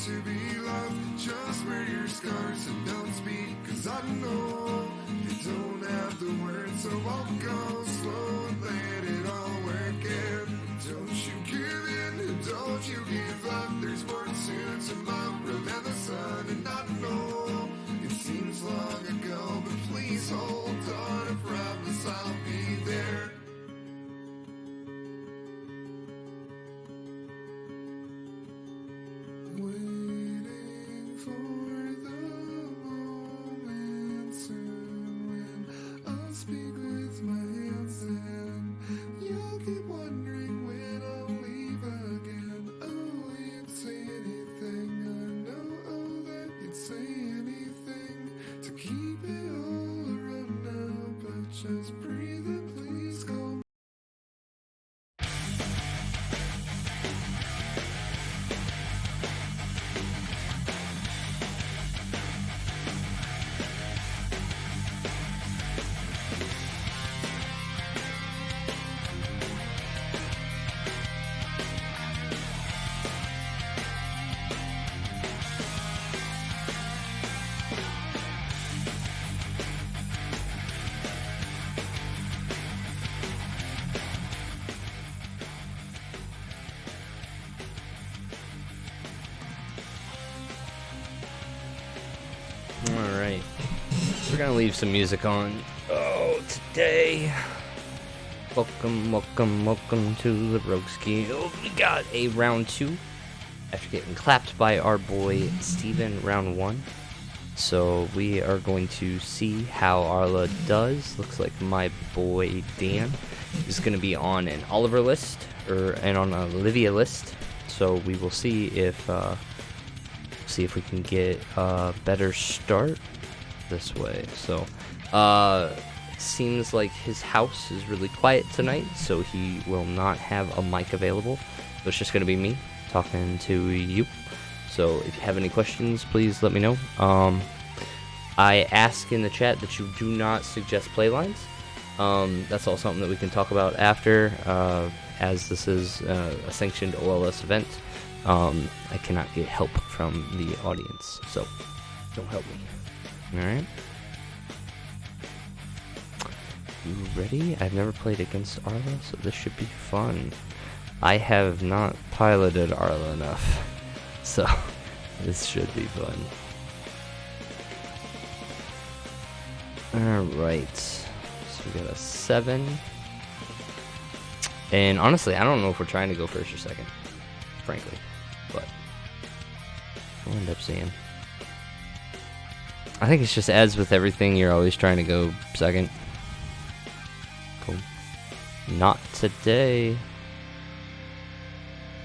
to be loved. Just wear your scars and don't speak, 'cause I know you don't have the words. So I'll go slow and let it all work in. Don't you give in, don't you give up. There's more to tomorrow than the sun. And I know it seems long ago, but please hold on. I promise I'll be there. Waiting for the moment soon when I'll speak with my hands and you'll keep wondering when I'll leave again. Oh, you'd say anything, I know that you'd say anything to keep it all around now, but just breathe and please go. Alright, we're gonna leave some music on. Oh, today, welcome to the Rogueski. Oh, we got a round 2 after getting clapped by our boy Steven round 1. So we are going to see how Arla does. Looks like my boy Dan is gonna be on an Oliver list, and on an Olivia list. So we will see if we can get a better start this way. So it seems like his house is really quiet tonight, so he will not have a mic available. So it's just going to be me talking to you. So if you have any questions, please let me know. I ask in the chat that you do not suggest playlines. That's all something that we can talk about after, as this is a sanctioned OLS event. I cannot get help from the audience, so don't help me. Alright. You ready? I've never played against Arla, so this should be fun. I have not piloted Arla enough, so this should be fun. Alright. So we got a 7. And honestly, I don't know if we're trying to go first or second, frankly. But we'll end up seeing. I think it's just as with everything, you're always trying to go second. Cool. Not today.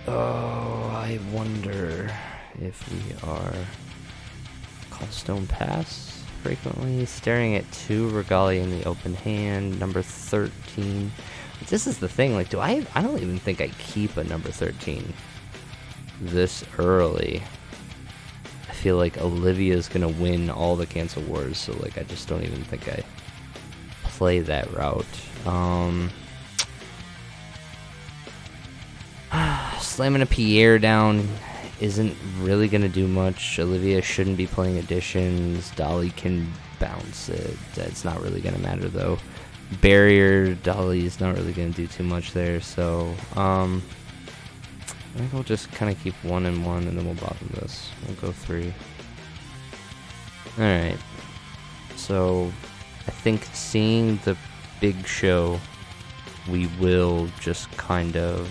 Oh, I wonder if we are Callstone Pass frequently. Staring at 2 Regalia in the open hand. Number 13. This is the thing, like, I don't even think I keep a number 13 this early. I feel like Olivia's gonna win all the cancel wars, so like I just don't even think I play that route. Slamming a Pierre down isn't really gonna do much. Olivia shouldn't be playing additions. Dolly can bounce it. It's not really gonna matter though. Barrier, Dolly is not really gonna do too much there, so I think we'll just kind of keep 1 and 1, and then we'll bottom this. We'll go 3. Alright. So, I think seeing the big show, we will just kind of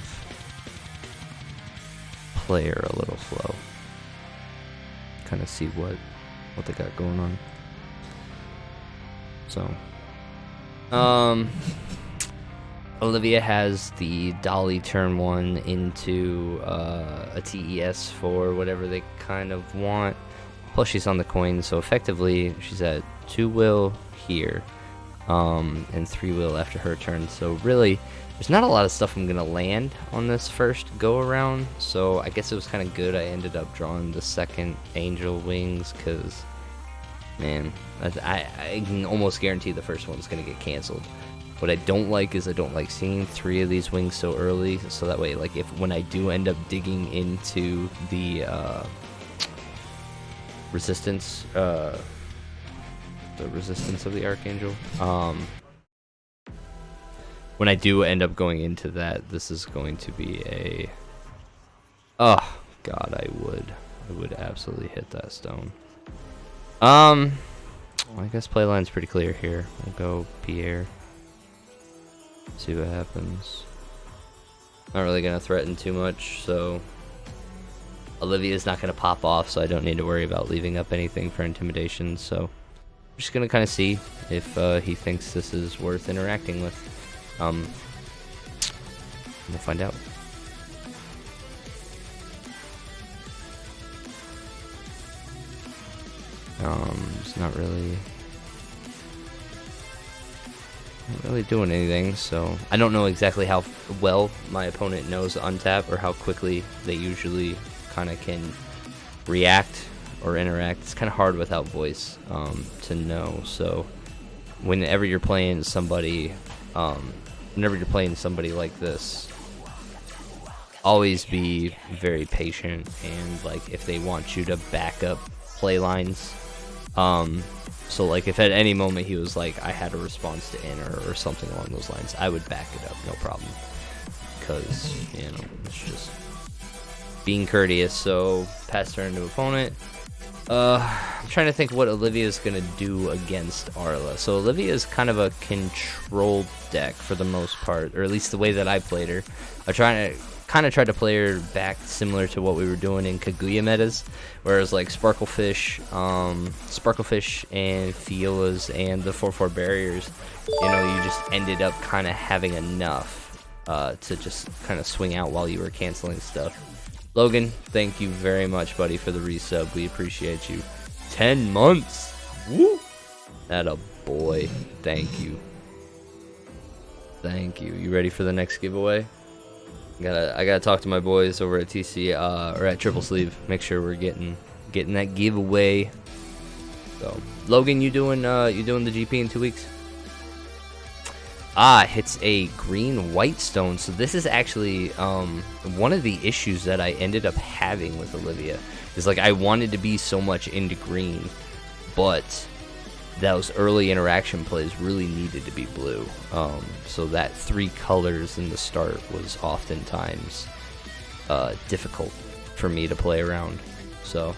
play her a little slow. Kind of see what they got going on. So, Olivia has the Dolly turn 1 into a TES for whatever they kind of want. Plus she's on the coin, so effectively she's at 2 will here, and 3 will after her turn. So really, there's not a lot of stuff I'm gonna land on this first go around. So I guess it was kind of good I ended up drawing the second Angel Wings, because man, I can almost guarantee the first one's gonna get canceled. What I don't like is I don't like seeing 3 of these wings so early, so that way, like, when I do end up digging into the resistance, the resistance of the Archangel. When I do end up going into that, this is going to be a... Oh, God, I would absolutely hit that stone. Well, I guess playline's pretty clear here. We'll go Pierre. See what happens. Not really gonna threaten too much, so Olivia's not gonna pop off, so I don't need to worry about leaving up anything for intimidation. So I'm just gonna kind of see if he thinks this is worth interacting with. We'll find out. It's not really doing anything, so I don't know exactly how well my opponent knows untap or how quickly they usually kind of can react or interact. It's kind of hard without voice to know. So whenever you're playing somebody like this, always be very patient, and like if they want you to back up play lines, so like if at any moment he was like I had a response to enter or something along those lines, I would back it up, no problem, because you know it's just being courteous. So pass turn to opponent. I'm trying to think what Olivia's gonna do against Arla. So Olivia's kind of a controlled deck for the most part, or at least the way that I played her. I kind of tried to play her back similar to what we were doing in Kaguya metas, whereas like Sparklefish and Fiolas and the 4/4 barriers, you know, you just ended up kind of having enough to just kind of swing out while you were canceling stuff. Logan, thank you very much, buddy, for the resub. We appreciate you. 10 months. Woo! Atta boy. Thank you. Thank you. You ready for the next giveaway? I gotta talk to my boys over at TC or at Triple Sleeve. Make sure we're getting that giveaway. So, Logan, you doing the GP in 2 weeks? Hits a green white stone. So this is actually one of the issues that I ended up having with Olivia. Is like I wanted to be so much into green, but those early interaction plays really needed to be blue. So that 3 colors in the start was oftentimes difficult for me to play around. So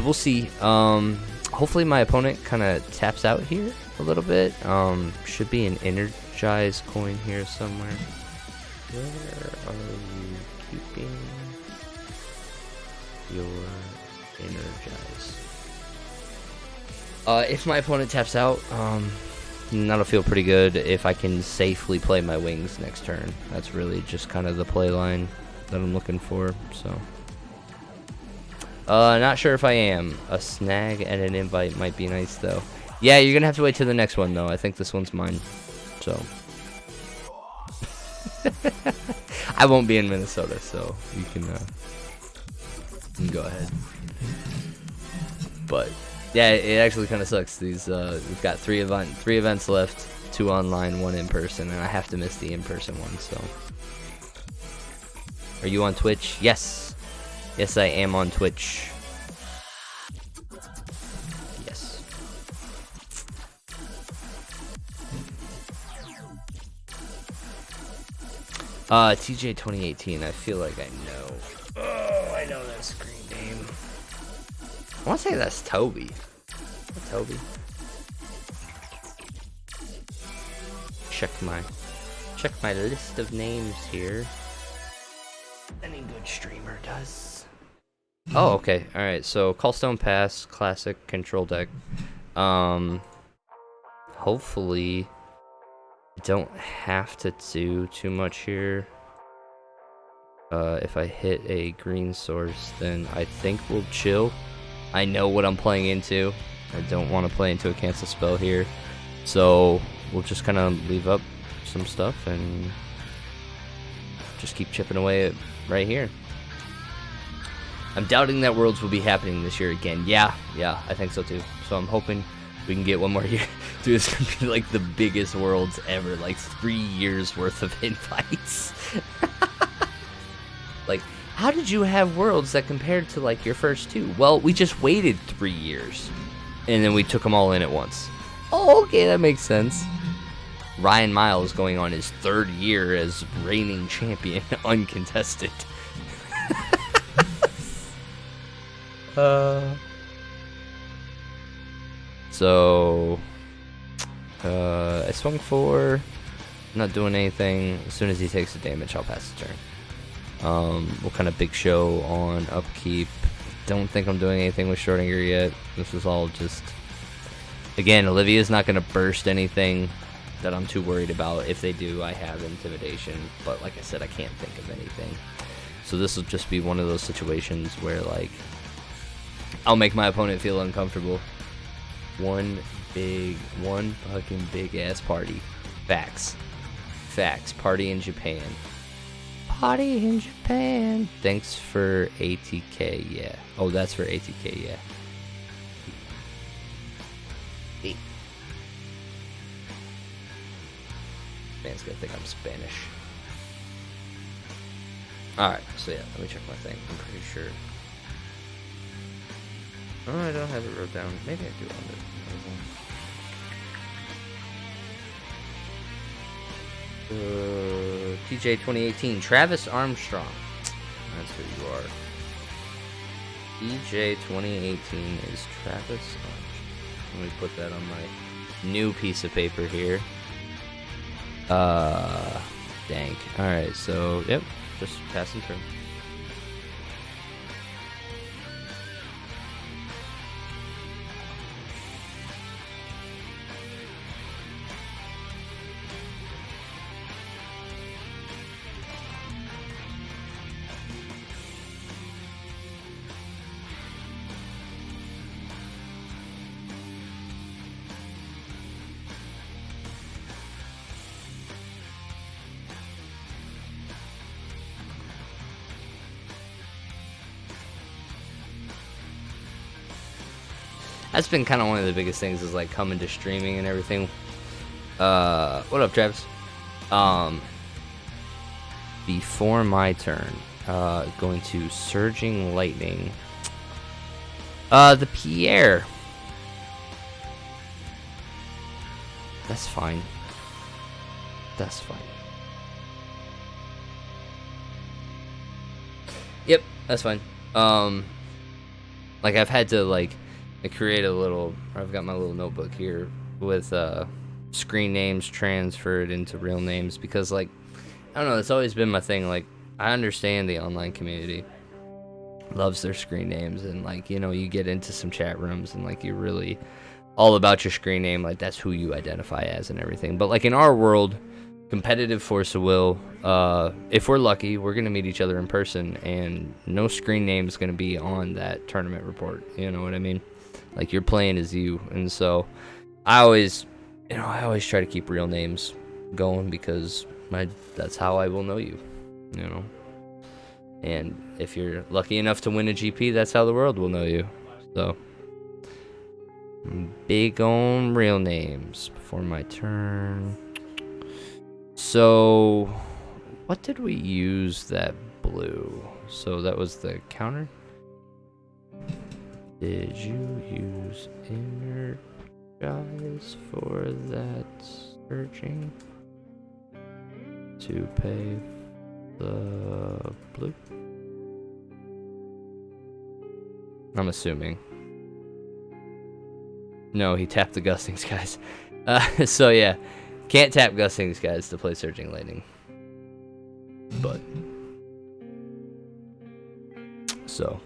we'll see. Hopefully my opponent kind of taps out here a little bit. Should be an energized coin here somewhere. Where are you keeping your energized? If my opponent taps out, that'll feel pretty good if I can safely play my wings next turn. That's really just kind of the play line that I'm looking for. So not sure if I am. A snag and an invite might be nice though. Yeah, you're gonna have to wait till the next one though. I think this one's mine. So I won't be in Minnesota, so you can go ahead. But yeah, it actually kind of sucks. These we've got 3 events left, 2 online, 1 in person, and I have to miss the in-person one. So, are you on Twitch? Yes, yes, I am on Twitch. Yes. TJ 2018. I feel like I know. Oh, I know that screen name. I want to say that's Toby. Toby. Check my list of names here. Any good streamer does. Oh, okay. All right. So Callstone Pass, classic control deck. Hopefully, I don't have to do too much here. If I hit a green source, then I think we'll chill. I know what I'm playing into. I don't want to play into a cancel spell here. So we'll just kind of leave up some stuff and just keep chipping away at right here. I'm doubting that Worlds will be happening this year again. Yeah, I think so too. So I'm hoping we can get one more year. Dude, it's going to be like the biggest Worlds ever. Like 3 years worth of invites. Like, How did you have worlds that compared to like your first two? Well, we just waited 3 years, and then we took them all in at once. Oh, okay, that makes sense. Ryan Miles going on his 3rd year as reigning champion, uncontested. So, I swung 4. Not doing anything. As soon as he takes the damage, I'll pass the turn. We'll kind of big show on upkeep. Don't think I'm doing anything with Schrodinger yet. This is all just... Again, Olivia's not going to burst anything that I'm too worried about. If they do, I have Intimidation. But like I said, I can't think of anything. So this will just be one of those situations where, like, I'll make my opponent feel uncomfortable. One fucking big-ass party. Facts. Party in Japan. Party in Japan. Thanks for ATK, yeah. Oh, that's for ATK, yeah. Man's gonna think I'm Spanish. Alright, so yeah, let me check my thing. I'm pretty sure. Oh, I don't have it wrote down. Maybe I do on it. TJ 2018, Travis Armstrong. That's who you are. TJ 2018 is Travis Armstrong. Let me put that on my new piece of paper here. Dank. Alright, so, yep, just passing turn. That's been kind of one of the biggest things, is like coming to streaming and everything. What up, Travis? Before my turn, going to Surging Lightning. The Pierre. That's fine. That's fine. Yep, that's fine. Like, I've had to, like, I create a little, I've got my little notebook here with screen names transferred into real names, because, like, I don't know, it's always been my thing. Like, I understand the online community loves their screen names, and, like, you know, you get into some chat rooms and, like, you're really all about your screen name, like, that's who you identify as and everything. But, like, in our world, competitive force of will, if we're lucky, we're gonna meet each other in person, and no screen name is gonna be on that tournament report, you know what I mean? Like, you're playing as you, and so I always try to keep real names going, because that's how I will know you, you know. And if you're lucky enough to win a GP, that's how the world will know you. So, big on real names before my turn. So, what did we use that blue? So that was the counter. Did you use Energize for that searching to pay the blue? I'm assuming. No, he tapped the Gusting Skies. So yeah, can't tap Gusting Skies to play Surging Lightning. But so.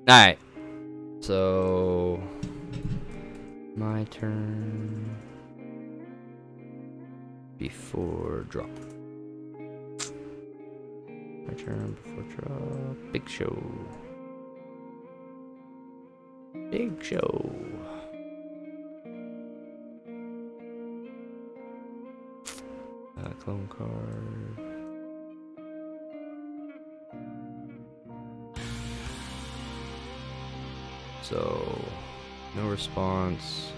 Alright, so my turn before drop. My turn before drop. Big show. Big show. Clone card. So, no response.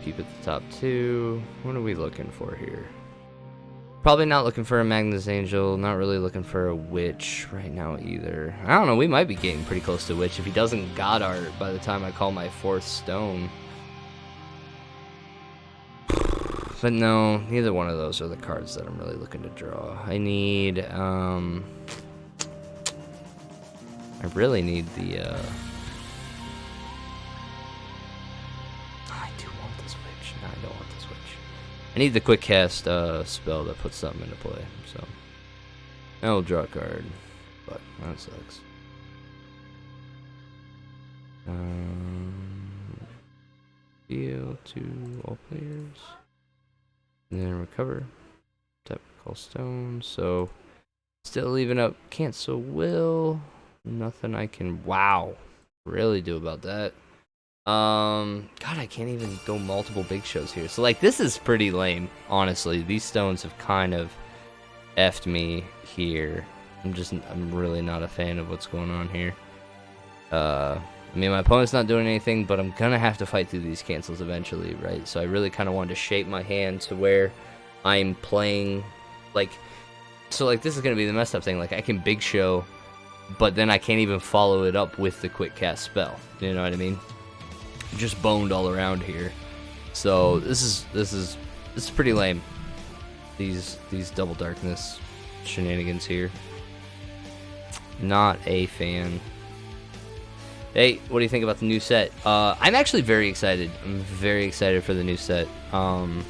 Keep it the top 2. What are we looking for here? Probably not looking for a Magnus Angel. Not really looking for a Witch right now either. I don't know. We might be getting pretty close to Witch if he doesn't God Art by the time I call my 4th stone. But no, neither one of those are the cards that I'm really looking to draw. I need, I really need the, I do want this Witch. No, I don't want this Witch. I need the quick cast, spell that puts something into play, so. I'll draw a card, but that sucks. Deal to all players. And then recover. Tap call stone. So still leaving up cancel will. Nothing I can really do about that. God, I can't even go multiple big shows here. So like this is pretty lame, honestly. These stones have kind of effed me here. I'm really not a fan of what's going on here. I mean, my opponent's not doing anything, but I'm gonna have to fight through these cancels eventually, right? So I really kind of wanted to shape my hand to where I'm playing, like, so like this is gonna be the messed up thing. Like I can big show, but then I can't even follow it up with the quick cast spell. You know what I mean? Just boned all around here. So this is pretty lame. These double darkness shenanigans here. Not a fan. Hey, what do you think about the new set? I'm actually very excited. I'm very excited for the new set. I'm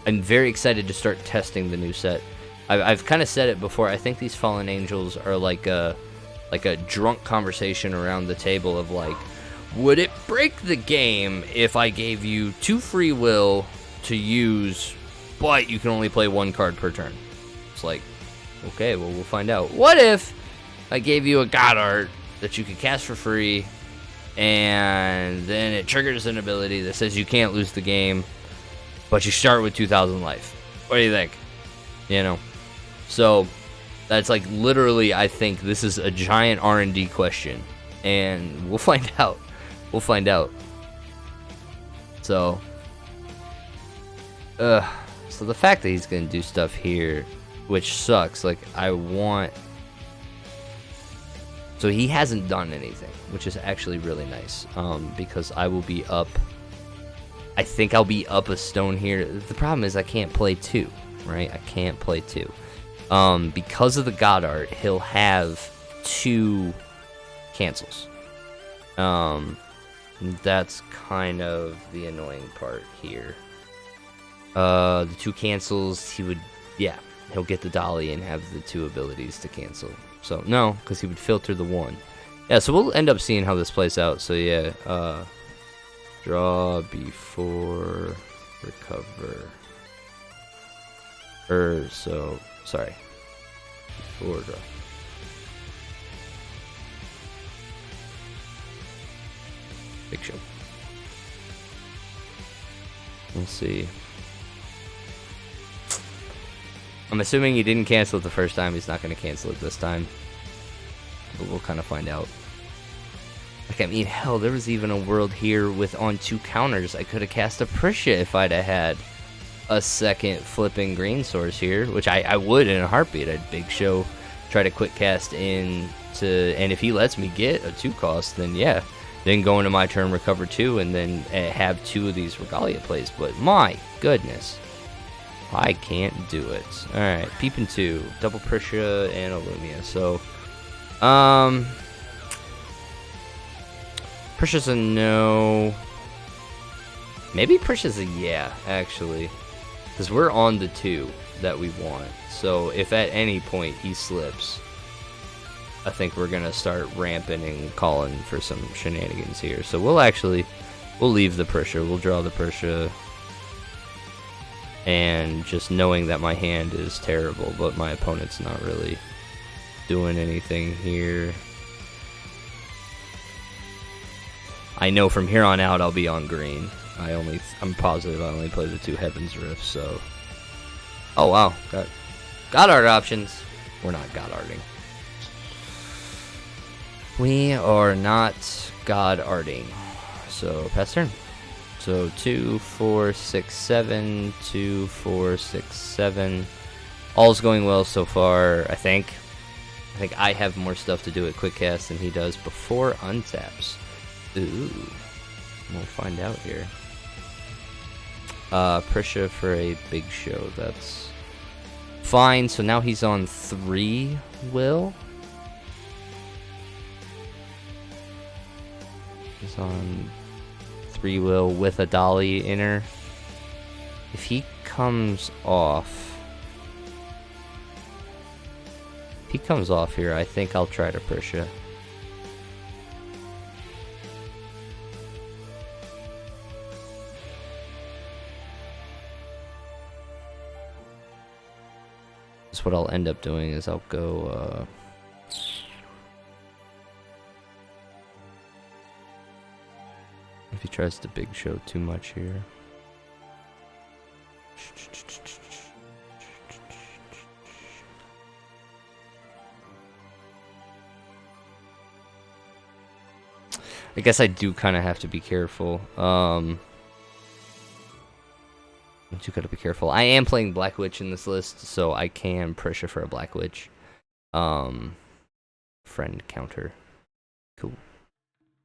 very excited to start testing the new set. I've kind of said it before. I think these Fallen Angels are like a drunk conversation around the table of like, would it break the game if I gave you 2 free will to use, but you can only play 1 card per turn? It's like, okay, well, we'll find out. What if I gave you a God Art that you could cast for free, and then it triggers an ability that says you can't lose the game, but you start with 2,000 life? What do you think? You know? So, that's like literally, I think this is a giant R&D question, and we'll find out. We'll find out. So, so the fact that he's gonna do stuff here, which sucks, like, I want... So he hasn't done anything, which is actually really nice, because I will be up... I think I'll be up a stone here. The problem is I can't play 2, right? I can't play 2. Because of the God Art, he'll have 2 cancels. That's kind of the annoying part here. The 2 cancels, he would... Yeah, he'll get the Dolly and have the 2 abilities to cancel. So, no, because he would filter the 1. Yeah, so we'll end up seeing how this plays out. So, yeah, draw before recover. Sorry. Before draw. Big show. Let's see. I'm assuming he didn't cancel it the first time. He's not going to cancel it this time. But we'll kind of find out. Like, I mean, hell, there was even a world here with on 2 counters. I could have cast a Prisha if I'd have had a second flipping green source here, which I would in a heartbeat. I'd big show, try to quick cast in to, and if he lets me get a 2 cost, then yeah. Then go into my turn, recover 2, and then have 2 of these Regalia plays. But my goodness, I can't do it. Alright, Peepin' 2, double Prisha, and Illumia. So, Prisha's a no. Maybe Prisha's a yeah, actually. Because we're on the 2 that we want. So, if at any point he slips, I think we're going to start ramping and calling for some shenanigans here. So we'll leave the Prisha. We'll draw the Prisha. And just knowing that my hand is terrible, but my opponent's not really doing anything here. I know from here on out I'll be on green. I'm positive I only play the 2 Heaven's Rifts, so... Oh wow, got God Art options. We're not God Arting. We are not God Arting. So, pass turn. So 2, 4, 6, 7, 2, 4, 6, 7. All's going well so far, I think. I think I have more stuff to do at quick cast than he does before untaps. Ooh. We'll find out here. Prisha for a big show. That's fine. So now he's on 3 will. He's on 3 will with a dolly inner. If he comes off... If he comes off here, I think I'll try to Prisha. That's what I'll end up doing is I'll go if he tries to big show too much here. I guess I do kind of have to be careful. But you gotta be careful. I am playing Black Witch in this list, so I can Prisha for a Black Witch. Friend counter. Cool.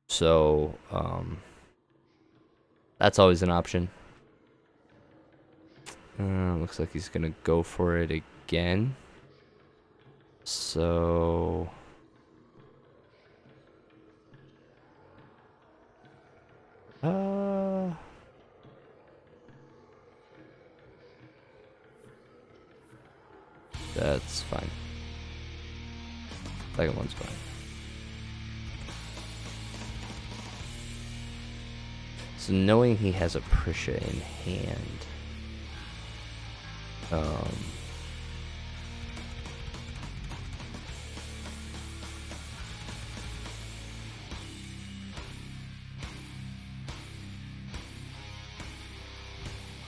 So, that's always an option. Looks like he's gonna go for it again. So... That's fine. Second one's fine. So knowing he has a Prisha in hand,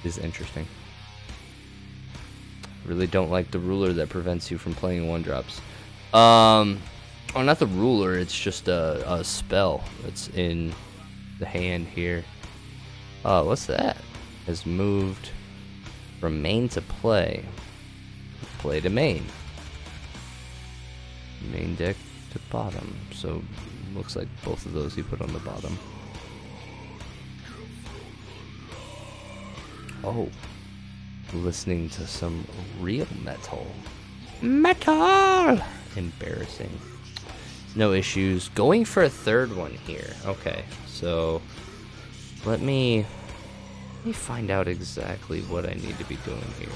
is interesting. Really don't like the ruler that prevents you from playing 1-drops. Oh, not the ruler, it's just a spell that's in the hand here. What's that? Has moved from main to play. Play to main. Main deck to bottom. So, looks like both of those he put on the bottom. Oh. Listening to some real metal. Metal! Embarrassing. No issues. Going for a third one here. Okay, so let me find out exactly what I need to be doing here.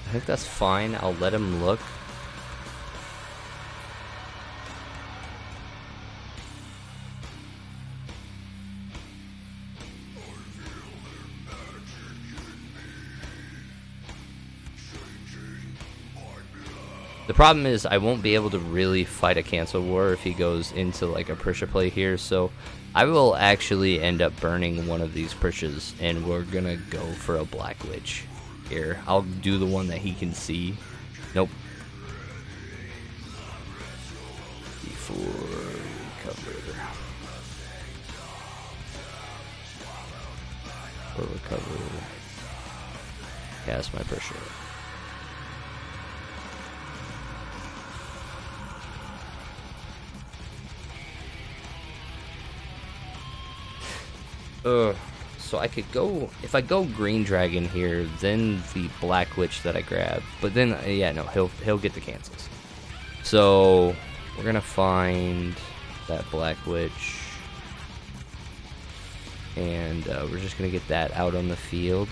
I think that's fine. I'll let him look. The problem is I won't be able to really fight a cancel war if he goes into like a Prisha play here, so I will actually end up burning one of these Prishas, and we're gonna go for a Black Witch here. I'll do the one that he can see. Nope. Before we cover. Before we cover. Cast my Prisha. So I could go, if I go Green Dragon here, then the Black Witch that I grab, but then, yeah, no, he'll get the cancels. So, we're gonna find that Black Witch, and we're just gonna get that out on the field.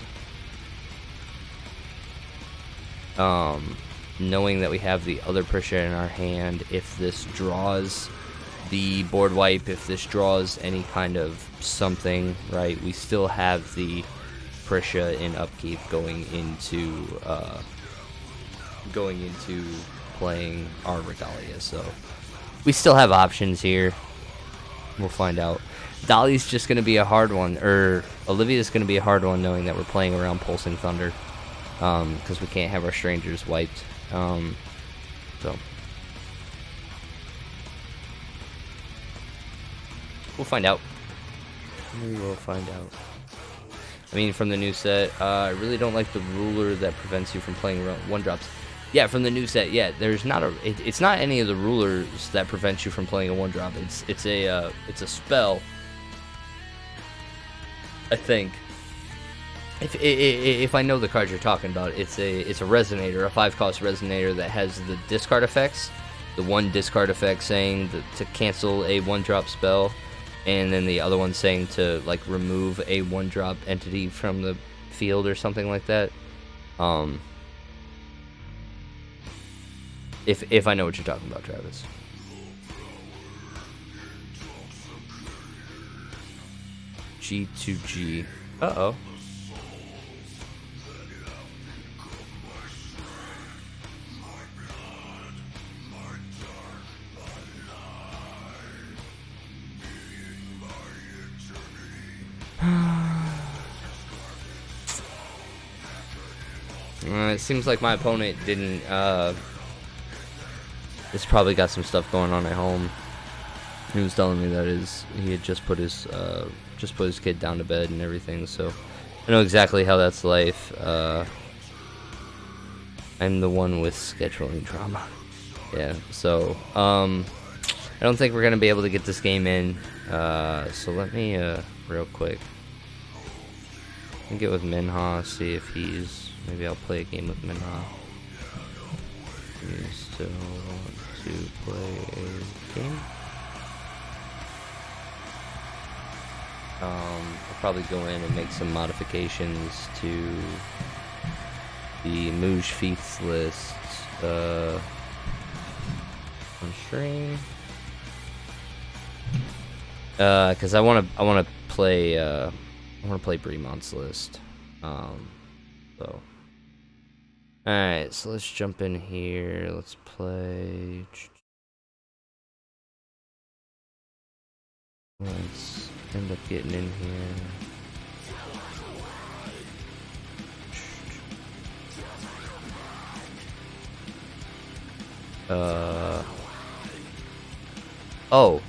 Knowing that we have the other Prisha in our hand, if this draws the board wipe, if this draws any kind of something, right, we still have the Prisha in upkeep going into playing our Regalia, so we still have options here. We'll find out. Dolly's just going to be a hard one, or Olivia's going to be a hard one, knowing that we're playing around Pulsing Thunder, because we can't have our strangers wiped. So We'll find out. We will find out. I mean, from the new set, I really don't like the ruler that prevents you from playing one drops. Yeah, from the new set, yeah, there's not a. It's not any of the rulers that prevents you from playing a one drop. It's a spell. I think. If I know the card you're talking about, it's a resonator, a 5-cost resonator that has the discard effects, the one discard effect saying to cancel a 1-drop spell, and then the other one saying to like remove a 1-drop entity from the field or something like that. If I know what you're talking about, Travis. G2G. Uh-oh. It seems like my opponent didn't, it's probably got some stuff going on at home. He was telling me that he had just put his kid down to bed and everything, so I know exactly how that's life. I'm the one with scheduling drama. Yeah, so, I don't think we're gonna be able to get this game in, so let me, real quick, get with Minha, see if maybe I'll play a game with Minha. You still want to play a game? I'll probably go in and make some modifications to the Mouge Feats list on stream. Cause I wanna play Bremont's list. So alright, so let's jump in here. Let's play. Let's end up getting in here. Oh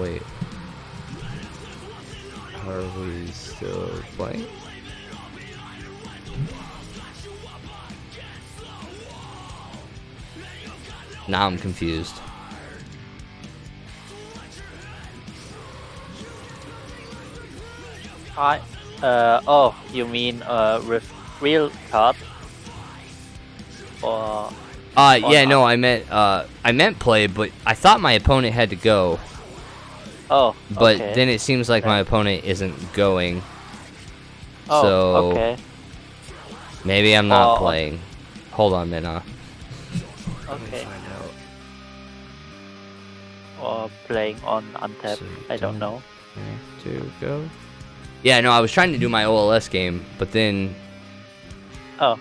wait. Are we still playing? Now I'm confused. Oh, you mean with real card? Or yeah, no, I meant play, but I thought my opponent had to go. Oh, but okay. Then it seems like my opponent isn't going. Oh, so okay. Maybe I'm not playing. Hold on, Minna. Okay. Or playing on untap. So I don't know. Have to go. Yeah, no, I was trying to do my OLS game, but then. Oh.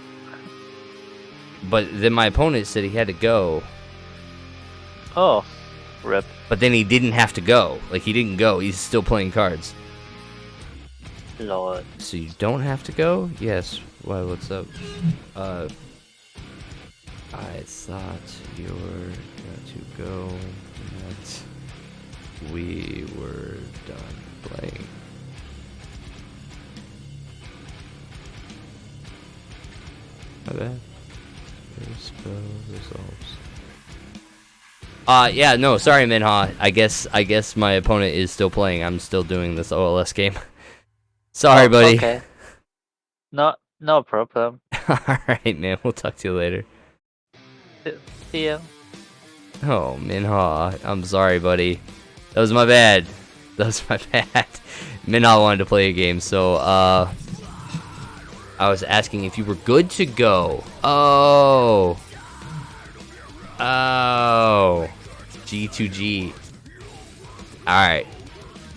But then my opponent said he had to go. Oh, rip. But then he didn't have to go. Like, he didn't go. He's still playing cards. Lord. So you don't have to go? Yes. Why, what's up? I thought you were going to go. That we were done playing. My bad. Spell results. Yeah, no, sorry, Minha. I guess my opponent is still playing. I'm still doing this OLS game. Sorry, buddy. Okay. No problem. Alright, man. We'll talk to you later. See ya. Oh, Minha. I'm sorry, buddy. That was my bad. Minha wanted to play a game, so, I was asking if you were good to go. Oh. G2G. Alright.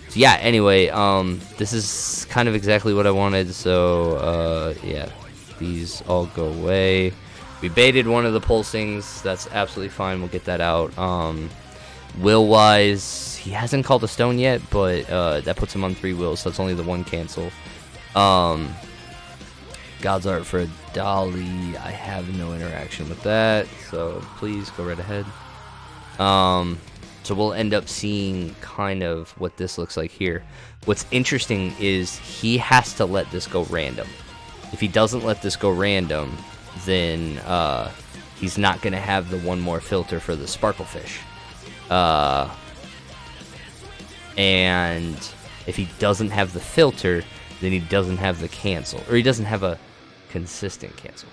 So yeah, anyway, this is kind of exactly what I wanted, so, yeah. These all go away. We baited one of the pulsings. That's absolutely fine. We'll get that out. Will-wise, he hasn't called a stone yet, but, that puts him on 3 wills, so that's only the 1 cancel. God's Art for a Dolly. I have no interaction with that, so please go right ahead. So we'll end up seeing kind of what this looks like here. What's interesting is he has to let this go random. If he doesn't let this go random, then he's not going to have the one more filter for the sparklefish. And if he doesn't have the filter, then he doesn't have the cancel. Or he doesn't have a consistent cancel.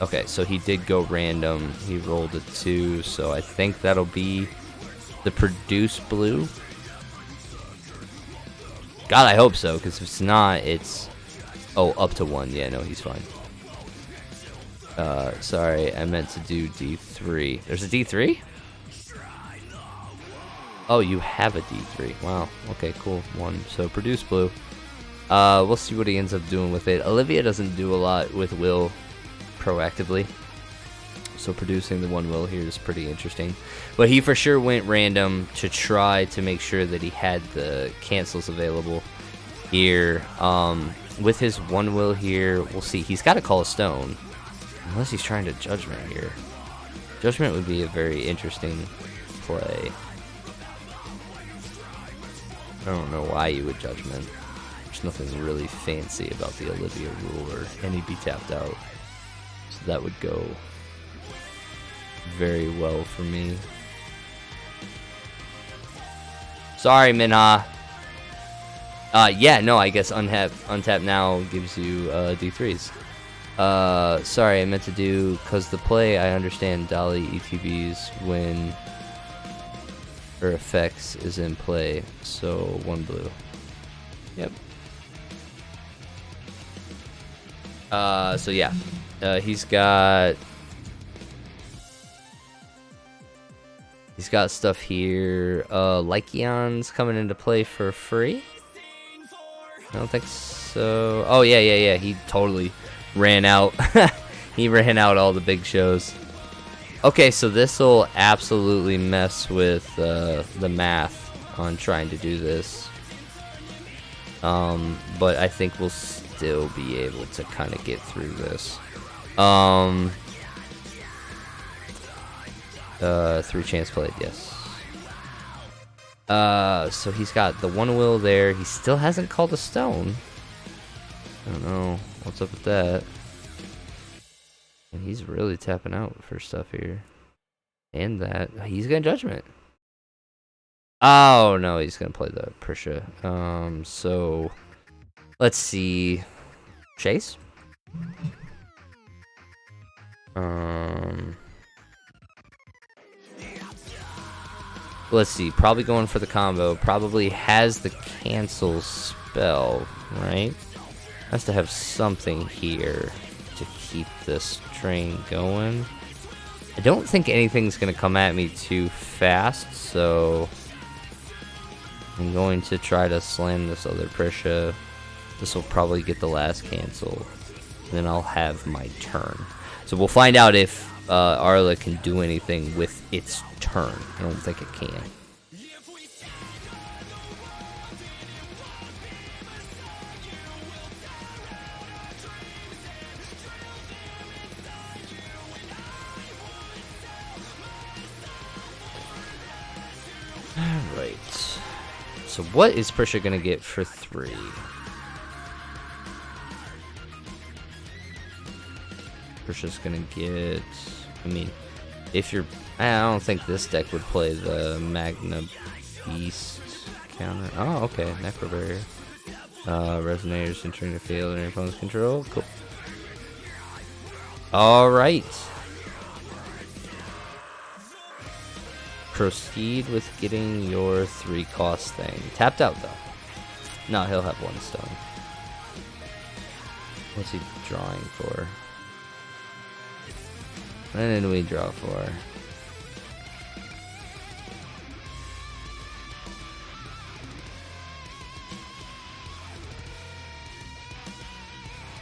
Okay, so he did go random. He rolled a 2, so I think that'll be the produce blue. God, I hope so, because if it's not, it's... Oh, up to 1. Yeah, no, he's fine. Sorry, I meant to do D3. There's a D3? Oh, you have a D3. Wow. Okay, cool. 1. So, produce blue. We'll see what he ends up doing with it. Olivia doesn't do a lot with Will proactively, so producing the 1 will here is pretty interesting. But he for sure went random to try to make sure that he had the cancels available here. With his 1 will here, we'll see. He's got to call a stone, unless he's trying to judgment here. Judgment would be a very interesting play. I don't know why you would judgment. There's nothing really fancy about the Olivia rule, and he'd be tapped out. So that would go very well for me. Sorry, Minha. Yeah, no, I guess untap now gives you D3s. Sorry, I meant to do, because the play, I understand Dolly ETBs when her effects is in play, so 1 blue. Yep. So yeah. He's got stuff here. Lycaon's coming into play for free? I don't think so. Oh yeah. He totally ran out. He ran out all the big shows. Okay, so this will absolutely mess with the math on trying to do this. But I think we'll still be able to kind of get through this. 3 chance played, yes. So he's got the 1 will there. He still hasn't called a stone. I don't know what's up with that. And he's really tapping out for stuff here. And that he's gonna judgment. Oh no, he's gonna play the Prisha. So let's see. Chase? Let's see. Probably going for the combo. Probably has the cancel spell, right? Has to have something here to keep this train going. I don't think anything's gonna come at me too fast, so I'm going to try to slam this other Prisha. This will probably get the last cancel. Then I'll have my turn. So we'll find out if Arla can do anything with its turn. I don't think it can. Alright. So what is Prisha gonna get for 3? Prisha's gonna get... I mean, if you're... I don't think this deck would play the Magna Beast counter. Oh, okay. Necro Barrier. Resonators entering the field under your opponent's control. Cool. Alright. Proceed with getting your 3 cost thing. Tapped out, though. No, he'll have 1 stone. What's he drawing for? What did we draw for?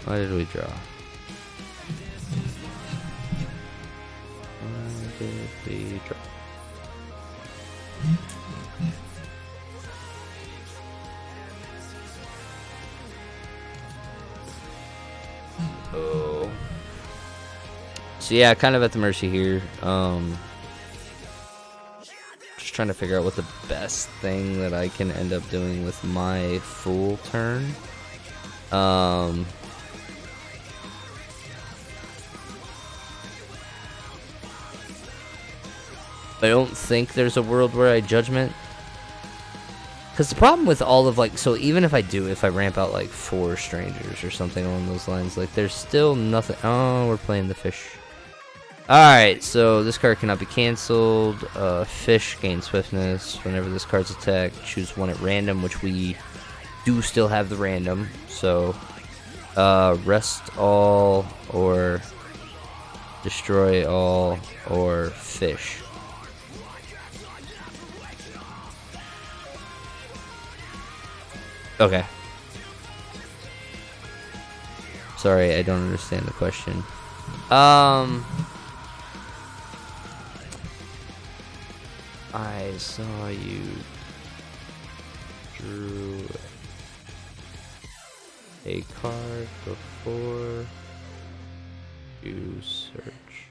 What did we draw? What did we draw? Oh. So yeah, kind of at the mercy here. Just trying to figure out what the best thing that I can end up doing with my full turn. I don't think there's a world where I judgment. Because the problem with all of, like, so even if I ramp out, like, 4 strangers or something along those lines, like, there's still nothing. Oh, we're playing the fish. Alright, so this card cannot be canceled. Fish gains swiftness. Whenever this card's attacked, choose one at random, which we do still have the random. So, rest all, or destroy all, or fish. Okay. Sorry, I don't understand the question. I saw you drew a card before you search.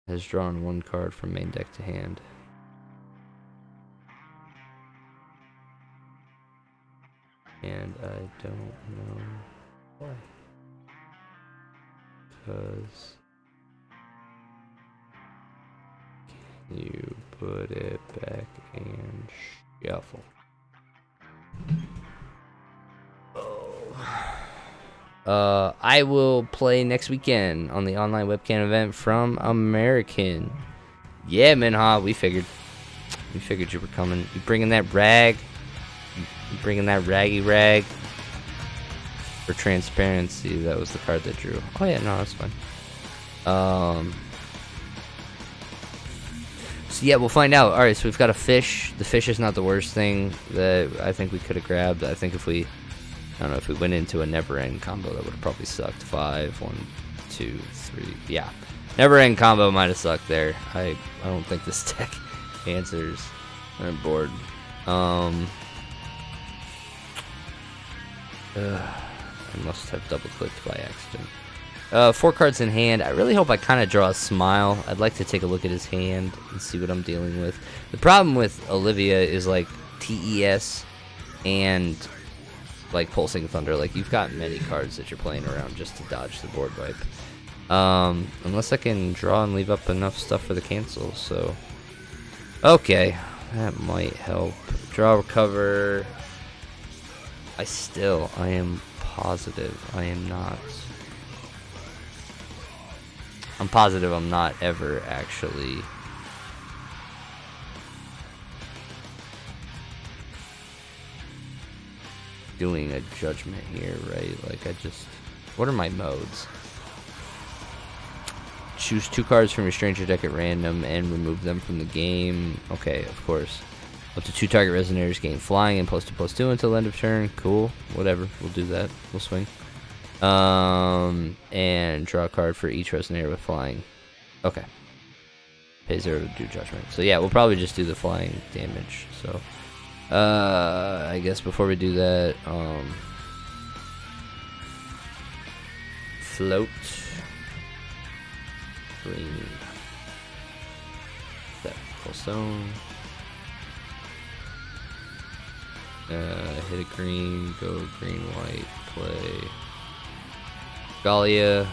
Has drawn 1 card from main deck to hand. And I don't know why. Because you put it back and shuffle. I will play next weekend on the online webcam event from American. Yeah, Minha, we figured. We figured you were coming. You bringing that rag? You bringing that raggy rag? For transparency, that was the card that drew. Oh yeah, no, that's fine. So yeah, we'll find out. Alright, so we've got a fish. The fish is not the worst thing that I think we could have grabbed. I think if we, I don't know, if we went into a never-end combo, that would have probably sucked. 5, 1, 2, 3. Yeah, never-end combo might have sucked there. I don't think this deck answers. I'm bored. I must have double-clicked by accident. 4 cards in hand. I really hope I kind of draw a smile. I'd like to take a look at his hand and see what I'm dealing with. The problem with Olivia is, like, TES and, like, Pulsing Thunder. Like, you've got many cards that you're playing around just to dodge the board wipe. Unless I can draw and leave up enough stuff for the cancel, so... Okay, that might help. Draw, recover... I am positive I am not. I'm positive I'm not ever actually doing a judgment here, right? Like, what are my modes? Choose 2 cards from your stranger deck at random and remove them from the game. Okay, of course. Up to 2 target resonators gain flying and +2/+2 until end of turn. Cool. Whatever. We'll do that. We'll swing. And draw a card for each resonator with flying. Okay. Pay 0 to do judgment. So yeah, we'll probably just do the flying damage. So, I guess before we do that, float. Green. That full stone. Hit a green, go green, white, play Galia,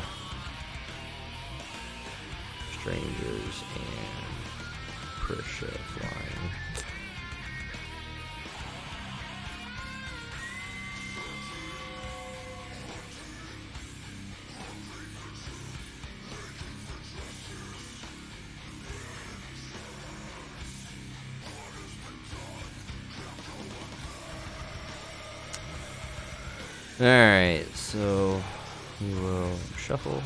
Strangers, and Prisha flying. Alright, so we will shuffle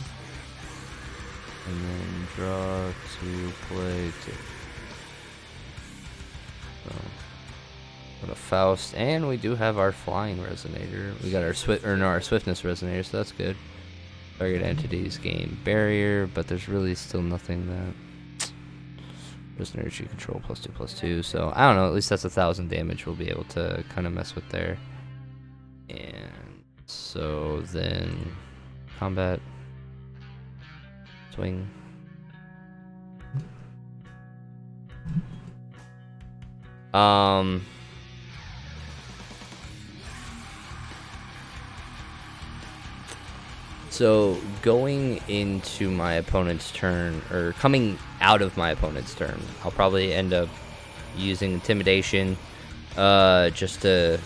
and then draw to play 2. So, what a Faust, and we do have our flying resonator. We got our swiftness resonator, so that's good. Target entities gain barrier, but there's really still nothing that resonators you control +2/+2. So I don't know. At least that's 1,000 damage we'll be able to kind of mess with there. And so then combat Swing. So going into my opponent's turn, or coming out of my opponent's turn, I'll probably end up using Intimidation, just to...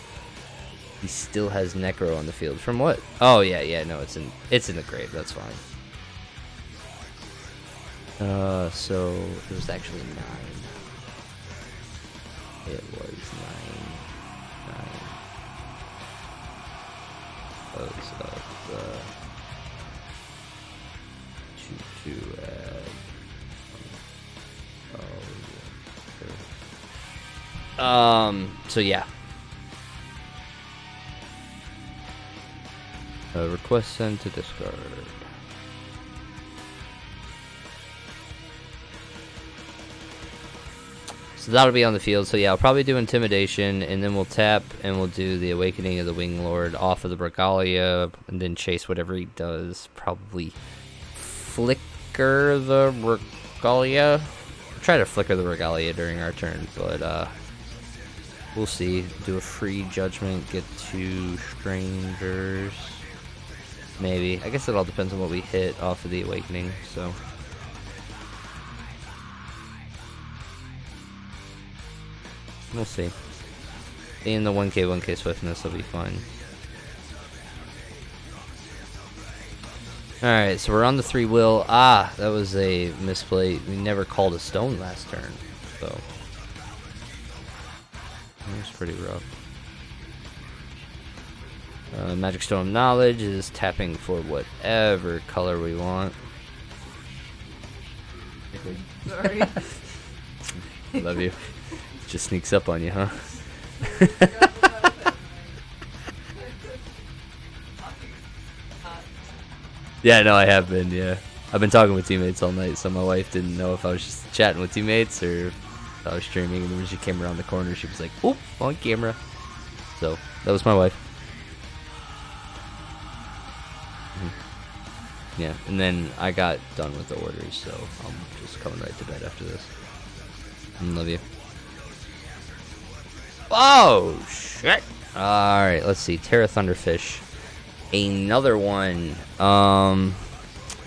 He still has Necro on the field. From what? Oh yeah, no, it's in the grave. That's fine. So it was actually 9. It was 9. Because of the 2 add. Oh yeah. So yeah. Request sent to discard. So that'll be on the field. So yeah, I'll probably do Intimidation, and then we'll tap, and we'll do the Awakening of the Wing Lord off of the Regalia, and then chase whatever he does. Probably flicker the Regalia. I'll try to flicker the Regalia during our turn, but we'll see. Do a free Judgment, get 2 Strangers. Maybe. I guess it all depends on what we hit off of the Awakening, so... We'll see. And the 1k swiftness will be fine. Alright, so we're on the 3-will. Ah, that was a misplay. We never called a stone last turn, so... That was pretty rough. Magic Stone of Knowledge is tapping for whatever color we want. Sorry. Love you. Just sneaks up on you, huh? Yeah, no, I have been, yeah. I've been talking with teammates all night, so my wife didn't know if I was just chatting with teammates or if I was streaming, and then when she came around the corner, she was like, "Oop, on camera." So, that was my wife. Yeah, and then I got done with the orders, so I'm just coming right to bed after this. Love you. Oh, shit! Alright, let's see. Terra Thunderfish. Another one.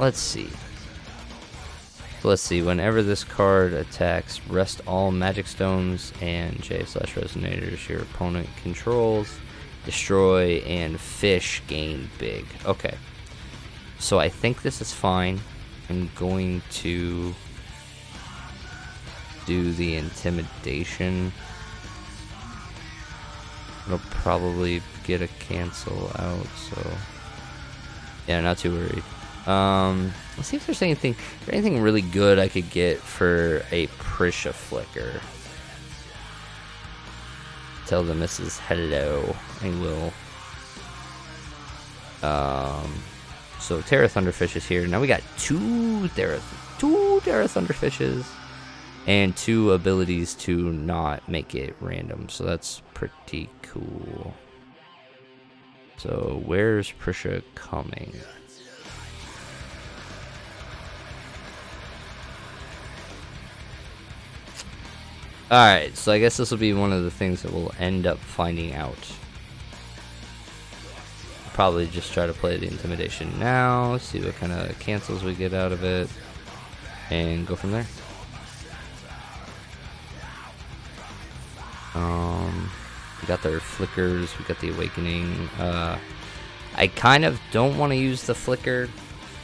Let's see. Let's see. Whenever this card attacks, rest all Magic Stones and J/Resonators your opponent controls. Destroy and fish gain big. Okay. So I think this is fine. I'm going to do the Intimidation. It'll probably get a cancel out, so yeah, not too worried. Let's see if there's anything really good I could get for a Prisha Flicker. Tell the missus hello. I will. So Terra Thunderfish is here. Now we got two Terra Thunderfishes and 2 abilities to not make it random. So that's pretty cool. So where's Prisha coming? Alright, so I guess this will be one of the things that we'll end up finding out. Probably just try to play the Intimidation now, see what kind of cancels we get out of it, and go from there. We got their flickers, we got the Awakening. I kind of don't want to use the flicker.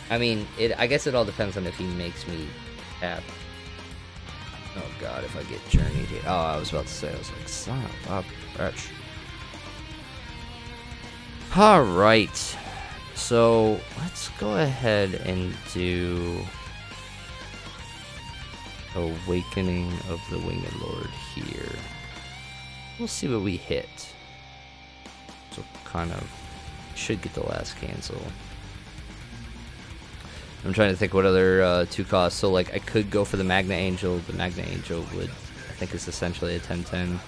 I mean, I guess it all depends on if he makes me tap. Oh god, if I get journeyed here. Oh, I was about to say, I was like, son of a bitch. Alright, so let's go ahead and do Awakening of the Winged Lord here. We'll see what we hit. So kind of should get the last cancel. I'm trying to think what other 2 costs. So like I could go for the Magna Angel. The Magna Angel would, I think, is essentially a 10/10.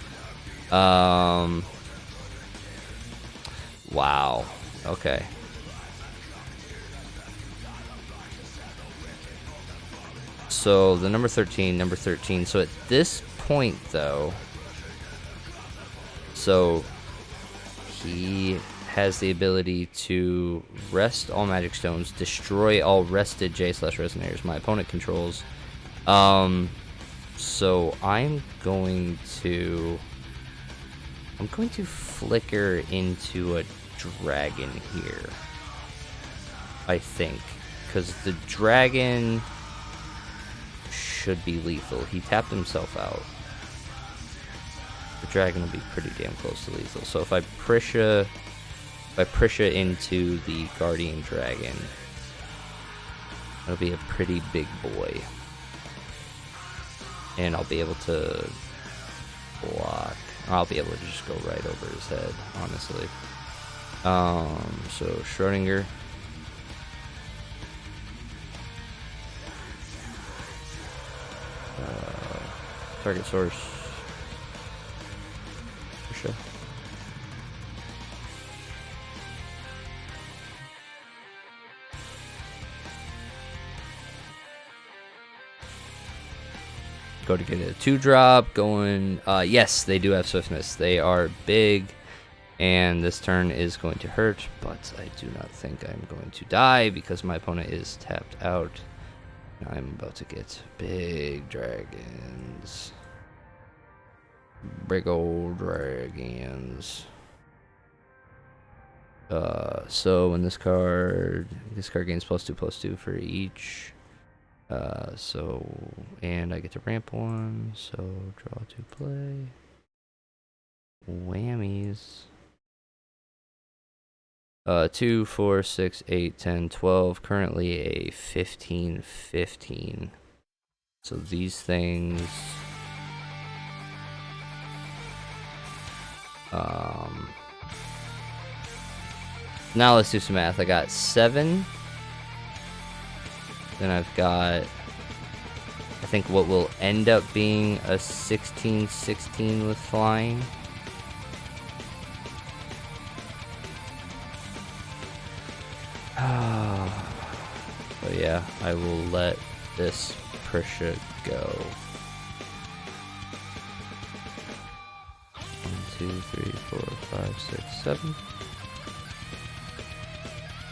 Wow. Okay. So the number 13. So at this point, though, so he has the ability to rest all magic stones, destroy all rested J/Resonators my opponent controls. So I'm going to flicker into a dragon here, I think, because the dragon should be lethal. He tapped himself out. The dragon will be pretty damn close to lethal. So if I Prisha into the Guardian Dragon, it'll be a pretty big boy. And I'll be able to block. I'll be able to just go right over his head, honestly. So Schrodinger. Target source. Sure. Go to get a 2-drop going. Yes, they do have swiftness. They are big, and this turn is going to hurt, but I do not think I'm going to die because my opponent is tapped out. I'm about to get big dragons. Big old dragons. So when this card gains +2/+2 for each. And I get to ramp 1, so draw to play. Whammies. 2, 4, 6, 8, 10, 12. Currently a 15/15. So these things. Now let's do some math. I got 7. Then I've got, I think, what will end up being a 16/16 with flying. But yeah, I will let this Prisha go. 1, 2, 3, 4, 5, 6, 7.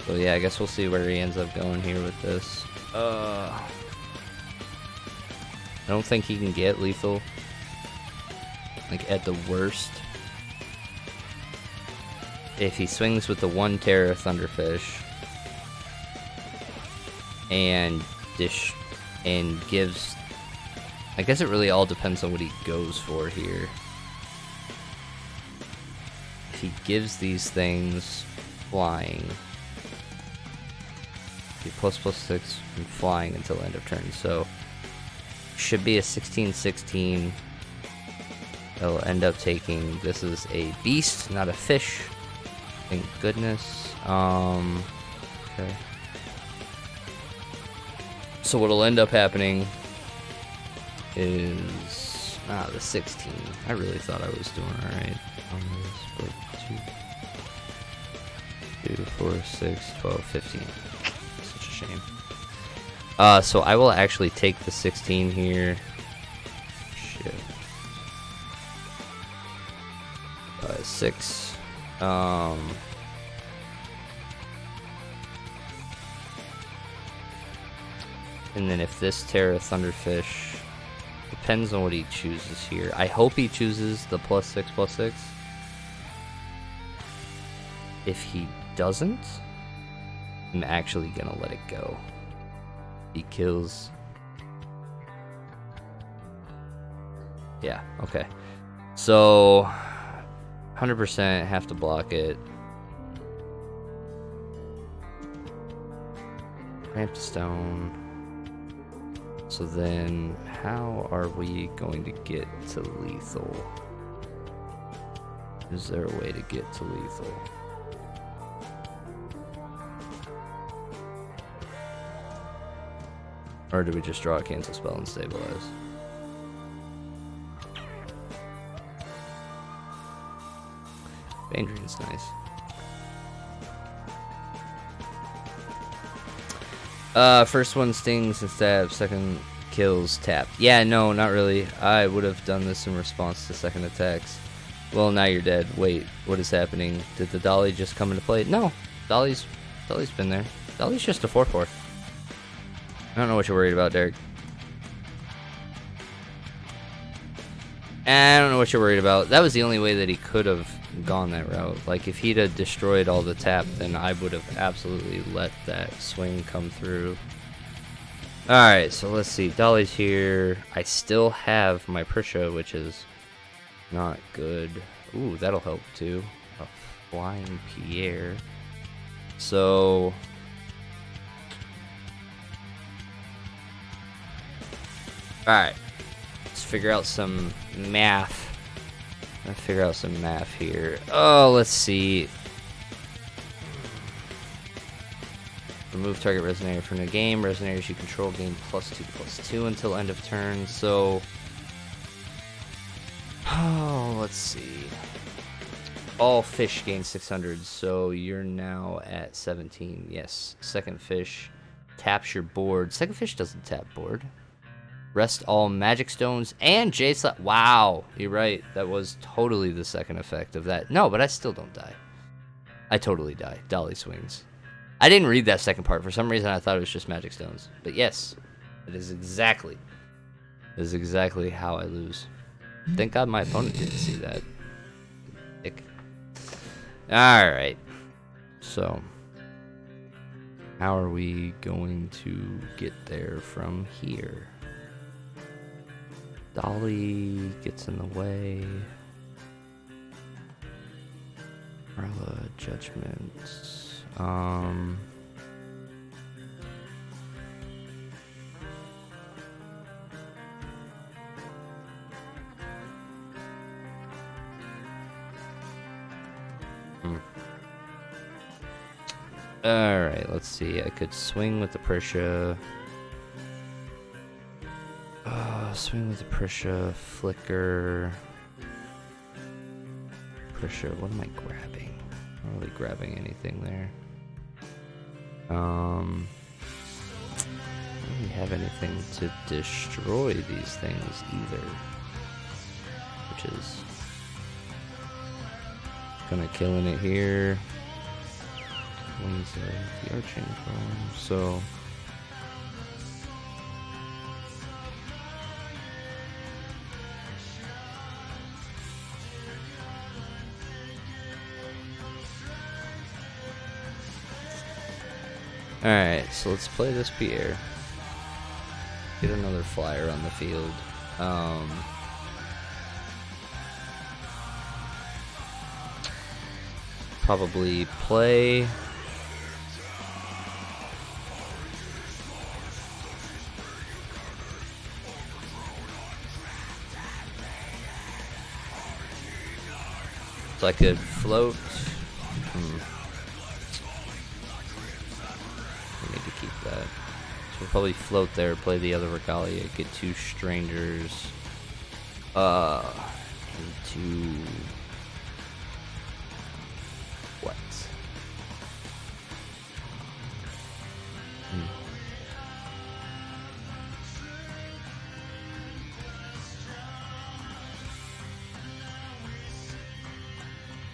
So yeah, I guess we'll see where he ends up going here with this. I don't think he can get lethal. Like, at the worst. If he swings with the 1 Terra Thunderfish and gives, I guess it really all depends on what he goes for here. If he gives these things flying, ++6 and flying until end of turn, so should be a 16/16. It'll end up taking. This is a beast, not a fish. Thank goodness. Okay. So what'll end up happening is the 16. I really thought I was doing all right on this, but 2, 4, 6, 12, 15. Such a shame. So I will actually take the 16 here. Shit. 6. And then if this Terra Thunderfish, depends on what he chooses here. I hope he chooses the +6/+6. If he doesn't, I'm actually gonna let it go. He kills. Yeah, okay. So 100% have to block it. Ramp to stone. So then, how are we going to get to lethal? Is there a way to get to lethal? Or do we just draw a cancel spell and stabilize? Bandrian's nice. First one stings and stabs, second kills tapped. Yeah, no, not really. I would have done this in response to second attacks. Well, now you're dead. Wait, what is happening? Did the dolly just come into play? No, Dolly's been there. Dolly's just a 4/4. I don't know what you're worried about, Derek. I don't know what you're worried about. That was the only way that he could have gone that route. Like, if he'd have destroyed all the tap, then I would have absolutely let that swing come through. Alright, so let's see. Dolly's here. I still have my Prisha, which is not good. Ooh, that'll help too. A flying Pierre. So... Alright. Let's figure out some math. Let's figure out some math here. Oh, let's see. Remove target resonator from the game. Resonators you control gain +2/+2 until end of turn. So, oh, let's see. All fish gain 600. So you're now at 17. Yes. Second fish taps your board. Second fish doesn't tap board. Rest all magic stones and J-Slap. Wow, you're right. That was totally the second effect of that. No, but I still don't die. I totally die. Dolly swings. I didn't read that second part. For some reason, I thought it was just magic stones. But yes, it is exactly how I lose. Thank God my opponent didn't see that. Dick. Alright. So, how are we going to get there from here? Dolly gets in the way. Arla, judgment. Alright, let's see. I could swing with the Prisha. Swing with the Prisha, flicker. Prisha, what am I grabbing? I'm not really grabbing anything there. I don't really have anything to destroy these things either. Which is kinda killing it here. Wings of the Arching Chrome, so alright, so let's play this Pierre. Get another flyer on the field. Probably play. So I could float. I need to keep that. So we'll probably float there, play the other Regalia, get two strangers. Into what?